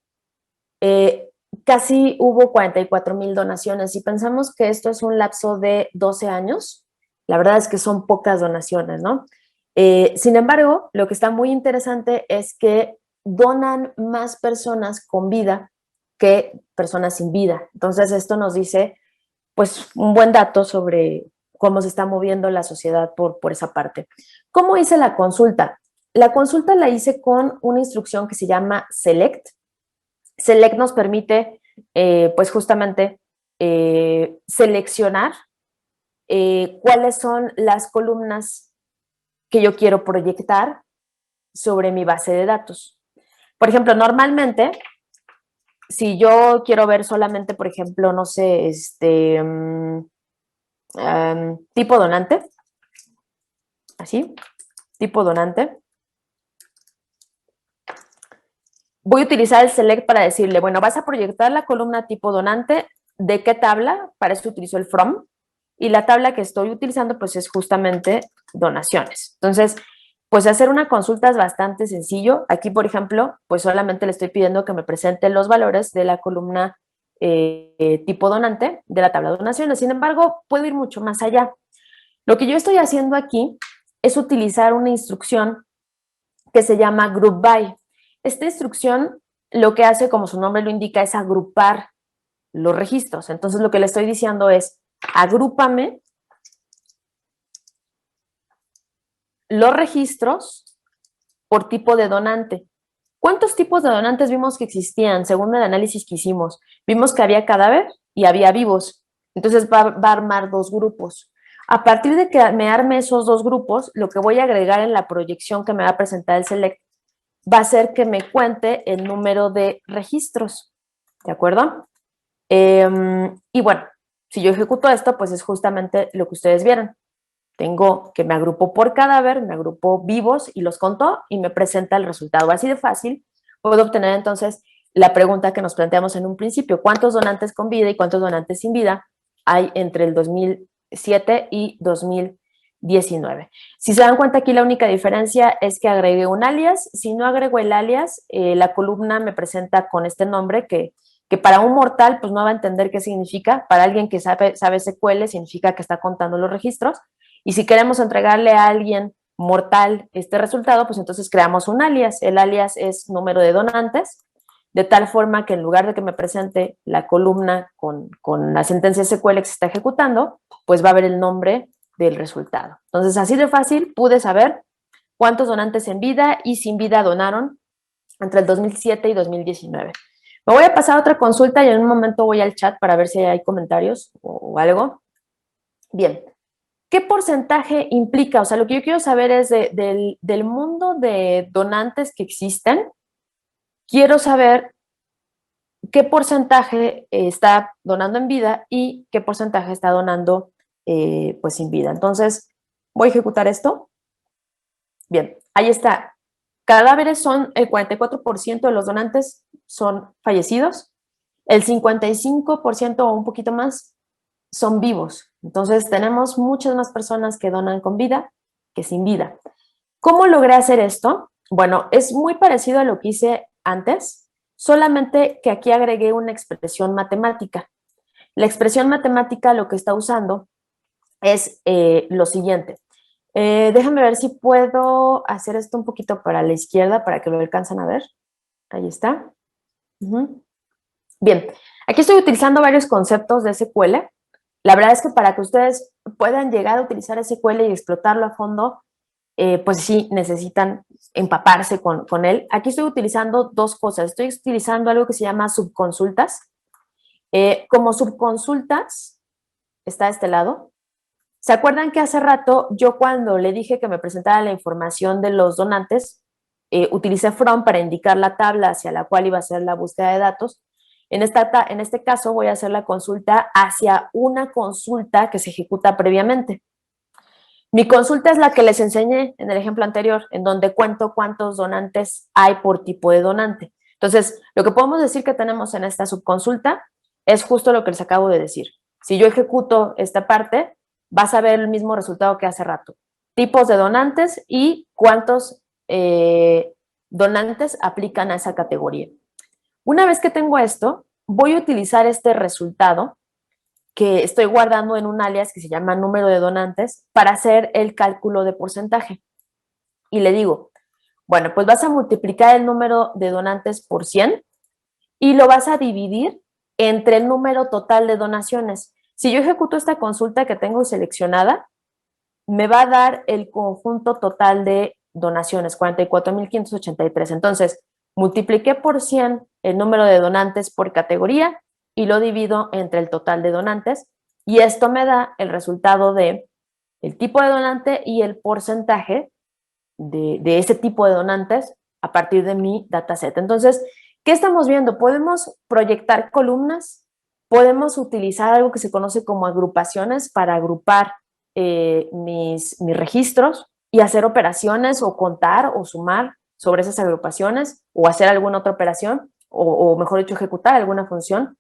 casi hubo 44,000 donaciones. Si pensamos que esto es un lapso de 12 años, la verdad es que son pocas donaciones, ¿no? Sin embargo, lo que está muy interesante es que donan más personas con vida que personas sin vida. Entonces, esto nos dice, pues, un buen dato sobre cómo se está moviendo la sociedad por esa parte. ¿Cómo hice la consulta? La consulta la hice con una instrucción que se llama select. Select nos permite, pues justamente, seleccionar cuáles son las columnas que yo quiero proyectar sobre mi base de datos. Por ejemplo, normalmente, si yo quiero ver solamente, por ejemplo, no sé, tipo donante, así, tipo donante, voy a utilizar el select para decirle, bueno, vas a proyectar la columna tipo donante, ¿de qué tabla? Para eso utilizo el from, y la tabla que estoy utilizando pues es justamente donaciones. Entonces, pues hacer una consulta es bastante sencillo. Aquí, por ejemplo, pues solamente le estoy pidiendo que me presente los valores de la columna tipo donante de la tabla de donaciones. Sin embargo, puedo ir mucho más allá. Lo que yo estoy haciendo aquí es utilizar una instrucción que se llama group by. Esta instrucción lo que hace, como su nombre lo indica, es agrupar los registros. Entonces, lo que le estoy diciendo es, agrúpame los registros por tipo de donante. ¿Cuántos tipos de donantes vimos que existían según el análisis que hicimos? Vimos que había cadáver y había vivos. Entonces va a armar 2 grupos. A partir de que me arme esos dos grupos, lo que voy a agregar en la proyección que me va a presentar el Select va a ser que me cuente el número de registros, ¿de acuerdo? Y bueno, si yo ejecuto esto, pues es justamente lo que ustedes vieron. Tengo que me agrupó por cadáver, me agrupó vivos y los contó y me presenta el resultado. Así de fácil puedo obtener entonces la pregunta que nos planteamos en un principio. ¿Cuántos donantes con vida y cuántos donantes sin vida hay entre el 2007 y 2019? Si se dan cuenta, aquí la única diferencia es que agregué un alias. Si no agrego el alias, la columna me presenta con este nombre que para un mortal pues no va a entender qué significa. Para alguien que sabe SQL significa que está contando los registros. Y si queremos entregarle a alguien mortal este resultado, pues entonces creamos un alias. El alias es número de donantes, de tal forma que en lugar de que me presente la columna con la sentencia SQL que se está ejecutando, pues va a haber el nombre del resultado. Entonces, así de fácil pude saber cuántos donantes en vida y sin vida donaron entre el 2007 y 2019. Me voy a pasar a otra consulta y en un momento voy al chat para ver si hay comentarios o algo. Bien, ¿qué porcentaje implica? O sea, lo que yo quiero saber es del mundo de donantes que existen, quiero saber qué porcentaje está donando en vida y qué porcentaje está donando pues sin vida. Entonces, voy a ejecutar esto. Bien, ahí está. Cadáveres son el 44% de los donantes son fallecidos, el 55% o un poquito más son vivos. Entonces, tenemos muchas más personas que donan con vida que sin vida. ¿Cómo logré hacer esto? Bueno, es muy parecido a lo que hice antes, solamente que aquí agregué una expresión matemática. La expresión matemática lo que está usando es lo siguiente. Déjame ver si puedo hacer esto un poquito para la izquierda para que lo alcancen a ver. Ahí está. Bien, aquí estoy utilizando varios conceptos de SQL. La verdad es que para que ustedes puedan llegar a utilizar SQL y explotarlo a fondo, pues sí, necesitan empaparse con él. Aquí estoy utilizando dos cosas. Estoy utilizando algo que se llama subconsultas. Como subconsultas, está de este lado. ¿Se acuerdan que hace rato yo cuando le dije que me presentara la información de los donantes, utilicé from para indicar la tabla hacia la cual iba a ser la búsqueda de datos? En este caso voy a hacer la consulta hacia una consulta que se ejecuta previamente. Mi consulta es la que les enseñé en el ejemplo anterior, en donde cuento cuántos donantes hay por tipo de donante. Entonces, lo que podemos decir que tenemos en esta subconsulta es justo lo que les acabo de decir. Si yo ejecuto esta parte, vas a ver el mismo resultado que hace rato. Tipos de donantes y cuántos donantes aplican a esa categoría. Una vez que tengo esto, voy a utilizar este resultado que estoy guardando en un alias que se llama número de donantes para hacer el cálculo de porcentaje. Y le digo, bueno, pues vas a multiplicar el número de donantes por 100 y lo vas a dividir entre el número total de donaciones. Si yo ejecuto esta consulta que tengo seleccionada, me va a dar el conjunto total de donaciones, 44,583. Entonces, multipliqué por 100 el número de donantes por categoría y lo divido entre el total de donantes y esto me da el resultado de el tipo de donante y el porcentaje de ese tipo de donantes a partir de mi dataset. Entonces, ¿qué estamos viendo? Podemos proyectar columnas, podemos utilizar algo que se conoce como agrupaciones para agrupar mis registros y hacer operaciones o contar o sumar sobre esas agrupaciones o hacer alguna otra operación o mejor dicho, ejecutar alguna función.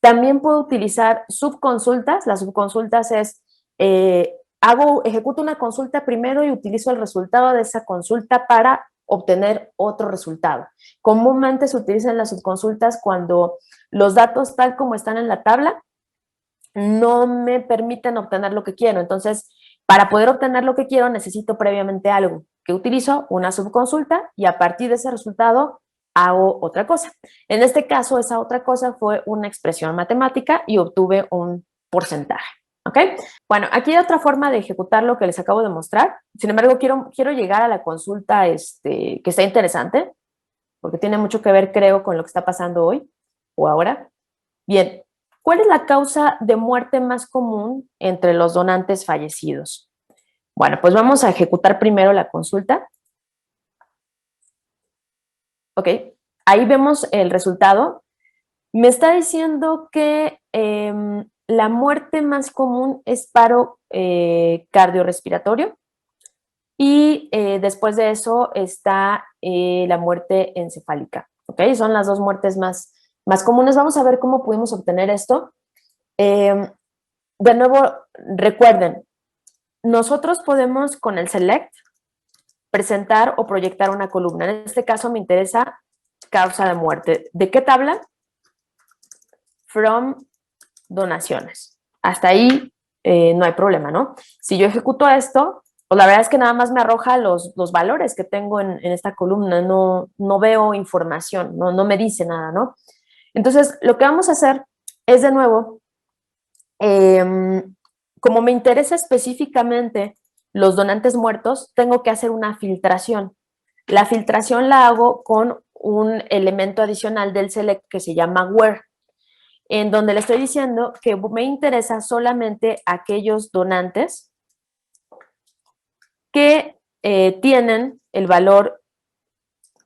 También puedo utilizar subconsultas. Las subconsultas es, ejecuto una consulta primero y utilizo el resultado de esa consulta para obtener otro resultado. Comúnmente se utilizan las subconsultas cuando los datos tal como están en la tabla no me permiten obtener lo que quiero. Entonces, para poder obtener lo que quiero necesito previamente algo. Que utilizo? Una subconsulta y a partir de ese resultado hago otra cosa. En este caso, esa otra cosa fue una expresión matemática y obtuve un porcentaje. ¿Ok? Bueno, aquí hay otra forma de ejecutar lo que les acabo de mostrar. Sin embargo, quiero llegar a la consulta que está interesante, porque tiene mucho que ver, creo, con lo que está pasando hoy o ahora. Bien, ¿Cuál es la causa de muerte más común entre los donantes fallecidos? Bueno, pues vamos a ejecutar primero la consulta. Ok, ahí vemos el resultado. Me está diciendo que la muerte más común es paro cardiorrespiratorio y después de eso está la muerte encefálica. Ok, son las dos muertes más comunes. Vamos a ver cómo pudimos obtener esto. De nuevo, recuerden, nosotros podemos con el select presentar o proyectar una columna. En este caso me interesa causa de muerte. ¿De qué tabla? From donaciones. Hasta ahí no hay problema, ¿no? Si yo ejecuto esto, pues la verdad es que nada más me arroja los valores que tengo en esta columna, no veo información, no me dice nada, ¿no? Entonces, lo que vamos a hacer es de nuevo, como me interesa específicamente los donantes muertos, tengo que hacer una filtración. La filtración la hago con un elemento adicional del select que se llama where, en donde le estoy diciendo que me interesa solamente aquellos donantes que tienen el valor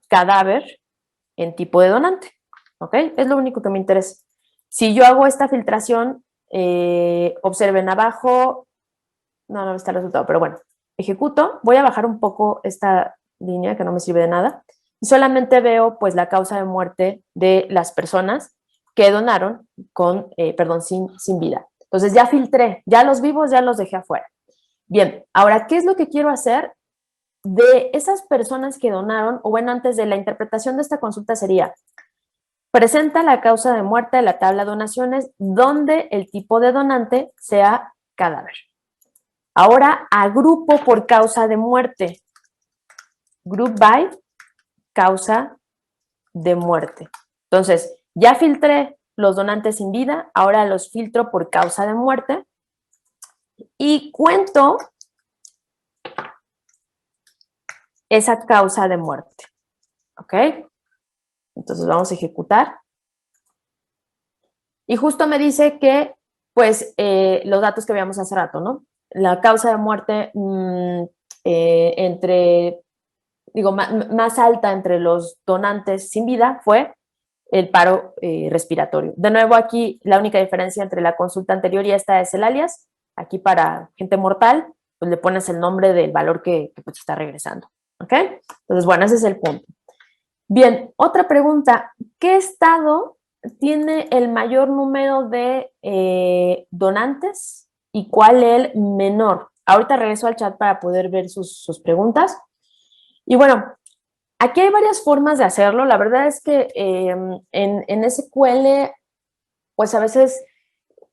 cadáver en tipo de donante, ¿ok? Es lo único que me interesa. Si yo hago esta filtración, observen abajo, no está el resultado, pero bueno, ejecuto, voy a bajar un poco esta línea que no me sirve de nada, y solamente veo pues la causa de muerte de las personas que donaron con, sin vida. Entonces ya filtré, ya los vivos ya los dejé afuera. Bien, ahora, ¿qué es lo que quiero hacer? De esas personas que donaron, o bueno, antes de la interpretación de esta consulta sería, presenta la causa de muerte de la tabla de donaciones donde el tipo de donante sea cadáver. Ahora agrupo por causa de muerte. Group by causa de muerte. Entonces, ya filtré los donantes sin vida, ahora los filtro por causa de muerte y cuento esa causa de muerte. ¿Ok? Entonces vamos a ejecutar. Y justo me dice que, pues, los datos que veíamos hace rato, ¿no? La causa de muerte más alta entre los donantes sin vida fue el paro respiratorio. De nuevo, aquí la única diferencia entre la consulta anterior y esta es el alias. Aquí para gente mortal, pues le pones el nombre del valor que pues, está regresando. ¿Ok? Entonces, bueno, ese es el punto. Bien, otra pregunta. ¿Qué estado tiene el mayor número de donantes y cuál el menor? Ahorita regreso al chat para poder ver sus preguntas. Y bueno, aquí hay varias formas de hacerlo. La verdad es que en SQL, pues a veces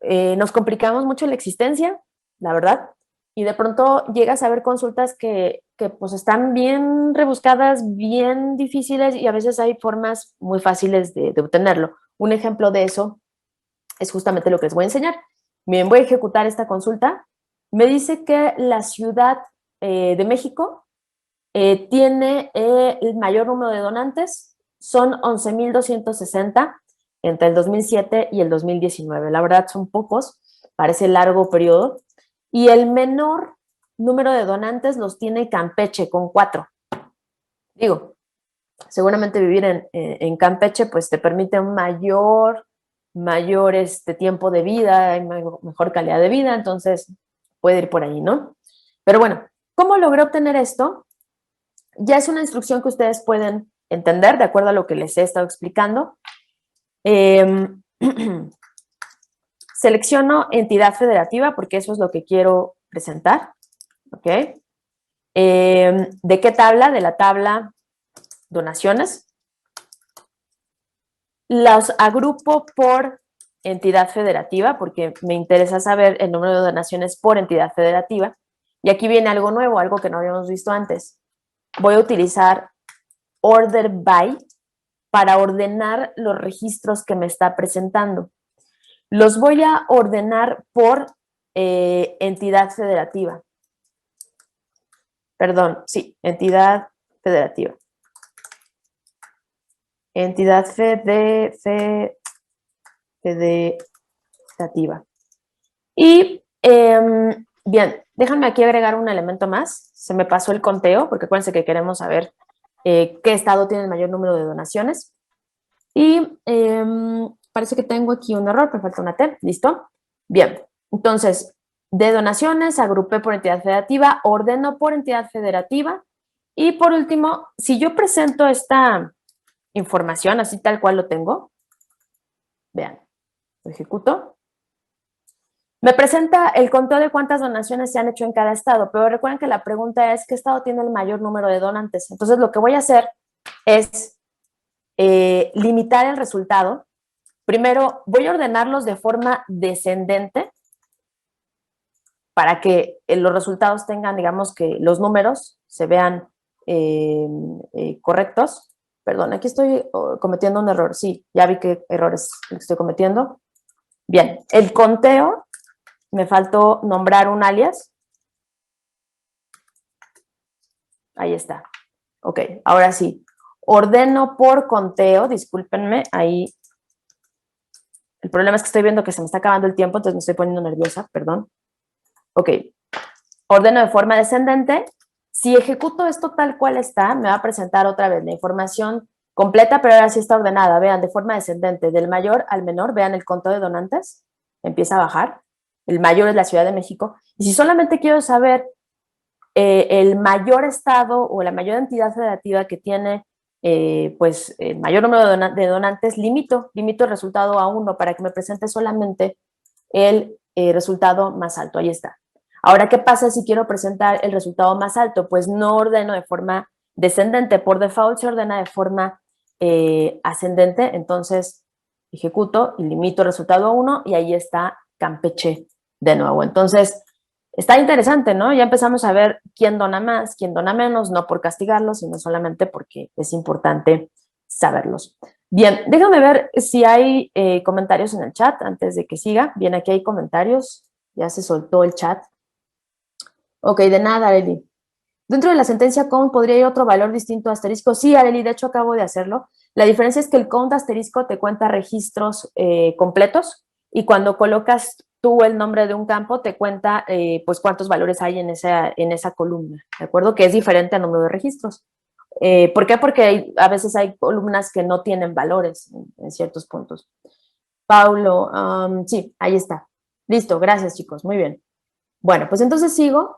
nos complicamos mucho la existencia, la verdad, y de pronto llegas a ver consultas que pues están bien rebuscadas, bien difíciles y a veces hay formas muy fáciles de obtenerlo. Un ejemplo de eso es justamente lo que les voy a enseñar. Bien, voy a ejecutar esta consulta. Me dice que la Ciudad de México tiene el mayor número de donantes, son 11,260 entre el 2007 y el 2019. La verdad son pocos, parece largo periodo. Y el menor número de donantes los tiene Campeche con 4. Digo, seguramente vivir en Campeche pues te permite un mayor tiempo de vida, mejor calidad de vida, entonces puede ir por ahí, ¿no? Pero bueno, ¿cómo logré obtener esto? Ya es una instrucción que ustedes pueden entender de acuerdo a lo que les he estado explicando. Selecciono entidad federativa porque eso es lo que quiero presentar. ¿Ok? ¿De qué tabla? De la tabla donaciones. Los agrupo por entidad federativa porque me interesa saber el número de donaciones por entidad federativa. Y aquí viene algo nuevo, algo que no habíamos visto antes. Voy a utilizar order by para ordenar los registros que me está presentando. Los voy a ordenar por entidad federativa. Perdón, sí, entidad federativa. Entidad federativa. administrativa. Y bien, déjenme aquí agregar un elemento más. Se me pasó el conteo, porque acuérdense que queremos saber qué estado tiene el mayor número de donaciones. Y parece que tengo aquí un error, me falta una T, ¿listo? Bien, entonces, de donaciones, agrupé por entidad federativa, ordeno por entidad federativa, y por último, si yo presento esta información, así tal cual lo tengo, vean, lo ejecuto, me presenta el conteo de cuántas donaciones se han hecho en cada estado, pero recuerden que la pregunta es, ¿qué estado tiene el mayor número de donantes? Entonces, lo que voy a hacer es limitar el resultado. Primero, voy a ordenarlos de forma descendente para que los resultados tengan, digamos, que los números se vean correctos. Perdón, aquí estoy cometiendo un error. Sí, ya vi qué errores estoy cometiendo. Bien, el conteo, me faltó nombrar un alias. Ahí está. Ok, ahora sí. Ordeno por conteo, discúlpenme, ahí. El problema es que estoy viendo que se me está acabando el tiempo, entonces me estoy poniendo nerviosa, perdón. Ok, ordeno de forma descendente. Si ejecuto esto tal cual está, me va a presentar otra vez la información completa, pero ahora sí está ordenada. Vean, de forma descendente, del mayor al menor, vean el conteo de donantes, empieza a bajar. El mayor es la Ciudad de México. Y si solamente quiero saber el mayor estado o la mayor entidad federativa que tiene pues el mayor número de donantes, limito el resultado a 1 para que me presente solamente el resultado más alto. Ahí está. Ahora, ¿qué pasa si quiero presentar el resultado más alto? Pues no ordeno de forma descendente. Por default se ordena de forma ascendente. Entonces, ejecuto y limito el resultado a 1 y ahí está Campeche de nuevo. Entonces, está interesante, ¿no? Ya empezamos a ver quién dona más, quién dona menos, no por castigarlos, sino solamente porque es importante saberlos. Bien, déjame ver si hay comentarios en el chat antes de que siga. Bien, aquí hay comentarios. Ya se soltó el chat. Ok, de nada, Areli. Dentro de la sentencia count, ¿podría ir otro valor distinto a asterisco? Sí, Areli, de hecho acabo de hacerlo. La diferencia es que el count asterisco te cuenta registros completos y cuando colocas tú el nombre de un campo te cuenta pues cuántos valores hay en esa columna, ¿de acuerdo? Que es diferente al número de registros. ¿Por qué? Porque a veces hay columnas que no tienen valores en ciertos puntos. Paulo, sí, ahí está. Listo, gracias chicos, muy bien. Bueno, pues entonces sigo.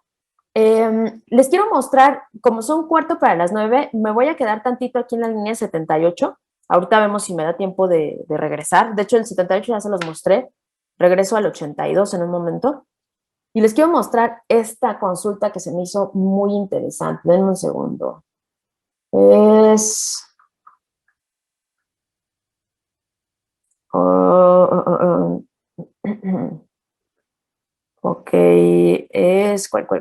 Les quiero mostrar, como son 8:45, me voy a quedar tantito aquí en la línea 78. Ahorita vemos si me da tiempo de regresar. De hecho, el 78 ya se los mostré. Regreso al 82 en un momento. Y les quiero mostrar esta consulta que se me hizo muy interesante. Denme un segundo. Es... Ok,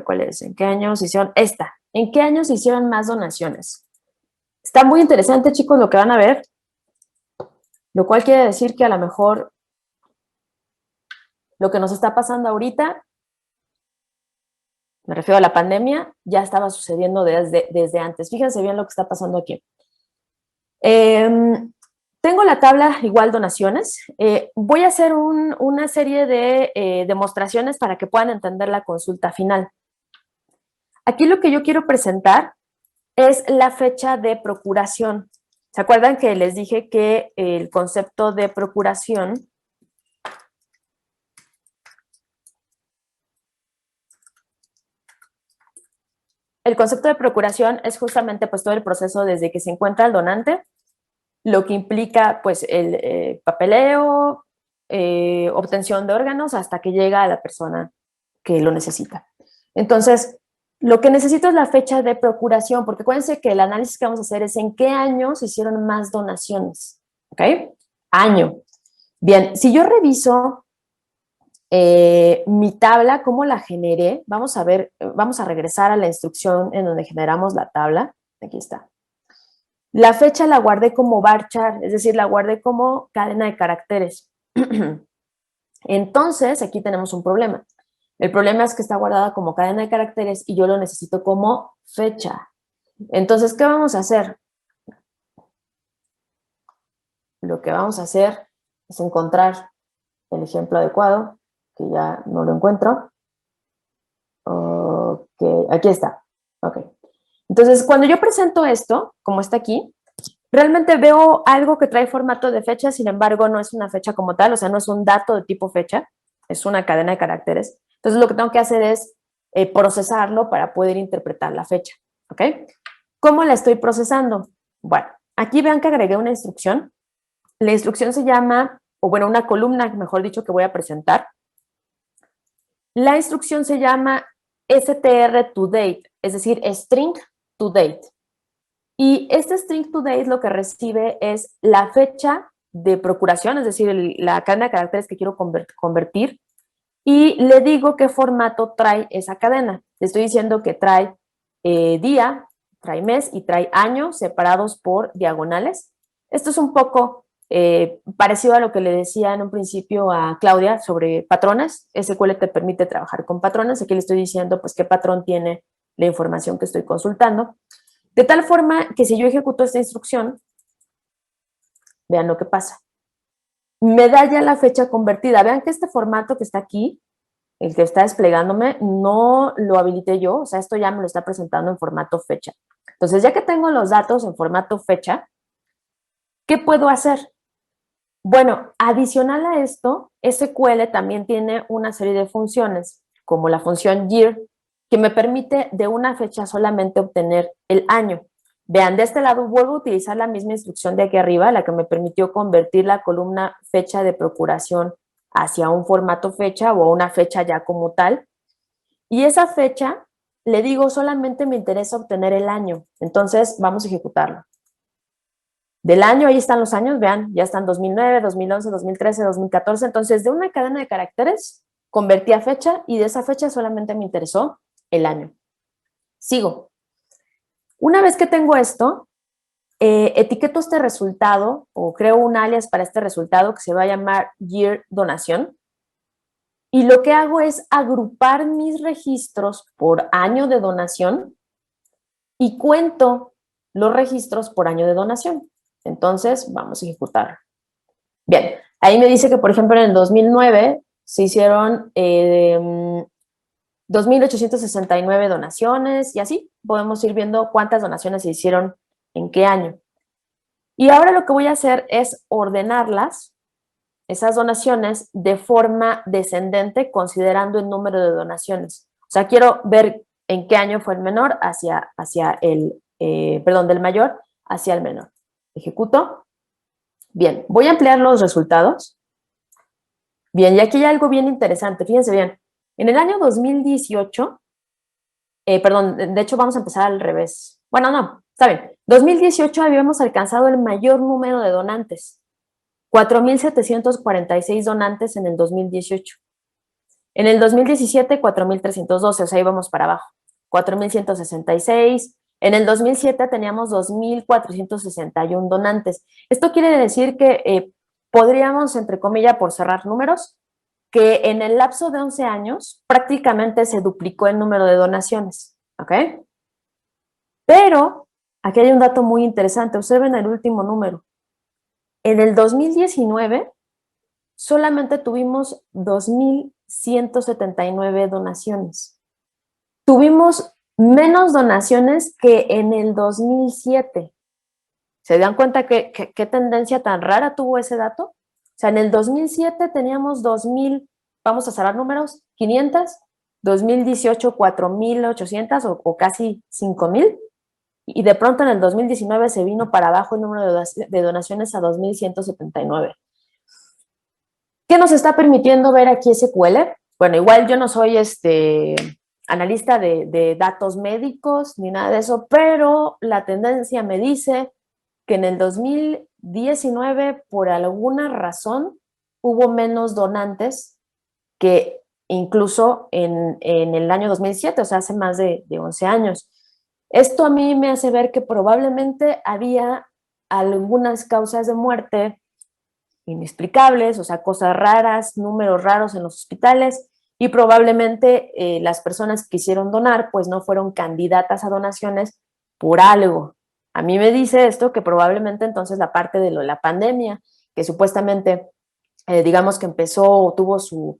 ¿cuál es? ¿En qué años hicieron? Esta. ¿En qué años hicieron más donaciones? Está muy interesante, chicos, lo que van a ver, lo cual quiere decir que a lo mejor lo que nos está pasando ahorita, me refiero a la pandemia, ya estaba sucediendo desde antes. Fíjense bien lo que está pasando aquí. Tengo la tabla igual donaciones. Voy a hacer una serie de demostraciones para que puedan entender la consulta final. Aquí lo que yo quiero presentar es la fecha de procuración. ¿Se acuerdan que les dije que el concepto de procuración es justamente pues todo el proceso desde que se encuentra el donante, lo que implica pues el papeleo, obtención de órganos hasta que llega a la persona que lo necesita. Entonces, lo que necesito es la fecha de procuración, porque acuérdense que el análisis que vamos a hacer es en qué año se hicieron más donaciones, ¿ok? Año. Bien, si yo reviso mi tabla, ¿cómo la generé? Vamos a ver, vamos a regresar a la instrucción en donde generamos la tabla. Aquí está. La fecha la guardé como varchar, es decir, la guardé como cadena de caracteres. Entonces, aquí tenemos un problema. El problema es que está guardada como cadena de caracteres y yo lo necesito como fecha. Entonces, ¿qué vamos a hacer? Lo que vamos a hacer es encontrar el ejemplo adecuado, que ya no lo encuentro. Ok, aquí está. Ok. Entonces, cuando yo presento esto, como está aquí, realmente veo algo que trae formato de fecha, sin embargo, no es una fecha como tal, o sea, no es un dato de tipo fecha, es una cadena de caracteres. Entonces, lo que tengo que hacer es procesarlo para poder interpretar la fecha. ¿Ok? ¿Cómo la estoy procesando? Bueno, aquí vean que agregué una instrucción. La instrucción se llama, o bueno, una columna, mejor dicho, que voy a presentar. La instrucción se llama str to date, es decir, string to date. Y este string to date lo que recibe es la fecha de procuración, es decir, la cadena de caracteres que quiero convertir, y le digo qué formato trae esa cadena. Le estoy diciendo que trae día, trae mes y trae año separados por diagonales. Esto es un poco parecido a lo que le decía en un principio a Claudia sobre patrones. SQL te permite trabajar con patrones. Aquí le estoy diciendo pues qué patrón tiene la información que estoy consultando. De tal forma que si yo ejecuto esta instrucción, vean lo que pasa. Me da ya la fecha convertida. Vean que este formato que está aquí, el que está desplegándome, no lo habilité yo, o sea, esto ya me lo está presentando en formato fecha. Entonces, ya que tengo los datos en formato fecha, ¿qué puedo hacer? Bueno, adicional a esto, SQL también tiene una serie de funciones, como la función year, que me permite de una fecha solamente obtener el año. Vean, de este lado vuelvo a utilizar la misma instrucción de aquí arriba, la que me permitió convertir la columna fecha de procuración hacia un formato fecha o a una fecha ya como tal. Y esa fecha, le digo, solamente me interesa obtener el año. Entonces, vamos a ejecutarlo. Del año, ahí están los años, vean, ya están 2009, 2011, 2013, 2014. Entonces, de una cadena de caracteres, convertí a fecha y de esa fecha solamente me interesó el año. Sigo. Una vez que tengo esto, etiqueto este resultado o creo un alias para este resultado que se va a llamar year donación. Y lo que hago es agrupar mis registros por año de donación y cuento los registros por año de donación. Entonces, vamos a ejecutarlo. Bien, ahí me dice que, por ejemplo, en el 2009 se hicieron 2.869 donaciones y así podemos ir viendo cuántas donaciones se hicieron en qué año. Y ahora lo que voy a hacer es ordenarlas, esas donaciones, de forma descendente, considerando el número de donaciones. O sea, quiero ver en qué año fue el menor hacia el, del mayor hacia el menor. Ejecuto. Bien, voy a ampliar los resultados. Bien, y aquí hay algo bien interesante, fíjense bien. En el año 2018, de hecho vamos a empezar al revés. Bueno, no, está bien. 2018 habíamos alcanzado el mayor número de donantes. 4.746 donantes en el 2018. En el 2017, 4.312, o sea, íbamos para abajo. 4.166. En el 2007 teníamos 2.461 donantes. Esto quiere decir que podríamos, entre comillas, por cerrar números, que en el lapso de 11 años prácticamente se duplicó el número de donaciones. ¿Ok? Pero aquí hay un dato muy interesante. Observen el último número. En el 2019 solamente tuvimos 2.179 donaciones. Tuvimos menos donaciones que en el 2007. ¿Se dan cuenta qué tendencia tan rara tuvo ese dato? O sea, en el 2007 teníamos 2.000, vamos a cerrar números, 500, 2018 4.800 o casi 5.000, y de pronto en el 2019 se vino para abajo el número de donaciones a 2.179. ¿Qué nos está permitiendo ver aquí SQL? Bueno, igual yo no soy analista de datos médicos ni nada de eso, pero la tendencia me dice que en el 2019, por alguna razón, hubo menos donantes que incluso en el año 2007, o sea, hace más de 11 años. Esto a mí me hace ver que probablemente había algunas causas de muerte inexplicables, o sea, cosas raras, números raros en los hospitales, y probablemente las personas que quisieron donar pues no fueron candidatas a donaciones por algo. A mí me dice esto que probablemente entonces la parte de la pandemia, que supuestamente digamos que empezó, tuvo su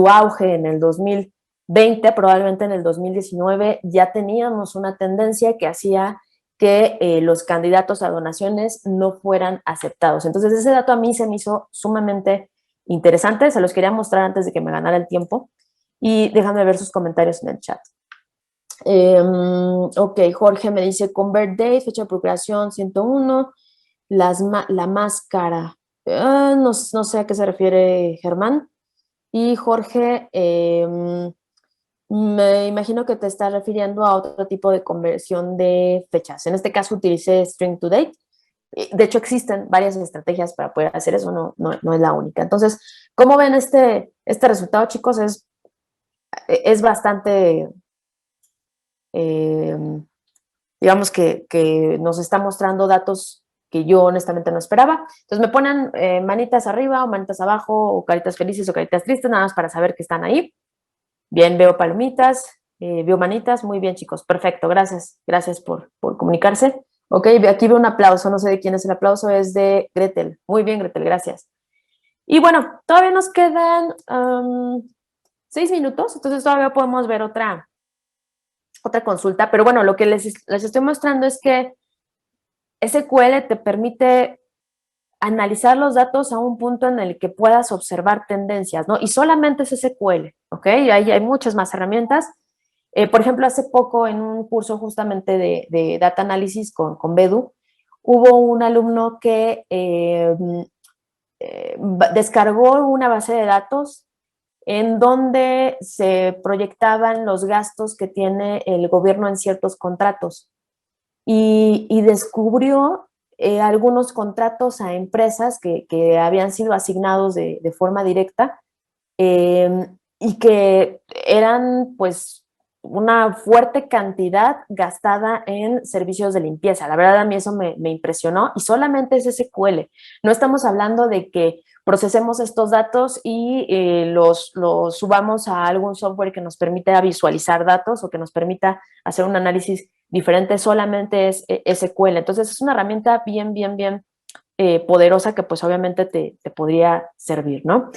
auge en el 2020, probablemente en el 2019 ya teníamos una tendencia que hacía que los candidatos a donaciones no fueran aceptados. Entonces ese dato a mí se me hizo sumamente interesante, se los quería mostrar antes de que me ganara el tiempo y déjame ver sus comentarios en el chat. Ok, Jorge me dice convert date, fecha de procreación 101, la máscara. No sé a qué se refiere Germán. Y Jorge, me imagino que te estás refiriendo a otro tipo de conversión de fechas. En este caso utilicé string to date. De hecho, existen varias estrategias para poder hacer eso, no es la única. Entonces, ¿cómo ven este resultado, chicos? Es bastante, eh, digamos que nos está mostrando datos que yo honestamente no esperaba. Entonces me ponen manitas arriba o manitas abajo o caritas felices o caritas tristes, nada más para saber que están ahí. Bien, veo palomitas, veo manitas, muy bien chicos, perfecto, gracias por comunicarse. Ok, aquí veo un aplauso, no sé de quién es el aplauso, es de Gretel. Muy bien, Gretel, gracias. Y bueno, todavía nos quedan 6 minutos, entonces todavía podemos ver otra consulta, pero bueno, lo que les estoy mostrando es que SQL te permite analizar los datos a un punto en el que puedas observar tendencias, ¿no? Y solamente es SQL, ¿ok? Hay muchas más herramientas. Por ejemplo, hace poco en un curso justamente de Data Analysis con Bedu, hubo un alumno que descargó una base de datos en donde se proyectaban los gastos que tiene el gobierno en ciertos contratos y descubrió algunos contratos a empresas que habían sido asignados de forma directa y que eran pues una fuerte cantidad gastada en servicios de limpieza. La verdad a mí eso me impresionó y solamente es SQL. No estamos hablando de que procesemos estos datos y los subamos a algún software que nos permita visualizar datos o que nos permita hacer un análisis diferente, solamente es SQL. Entonces es una herramienta bien poderosa que pues obviamente te podría servir, ¿no?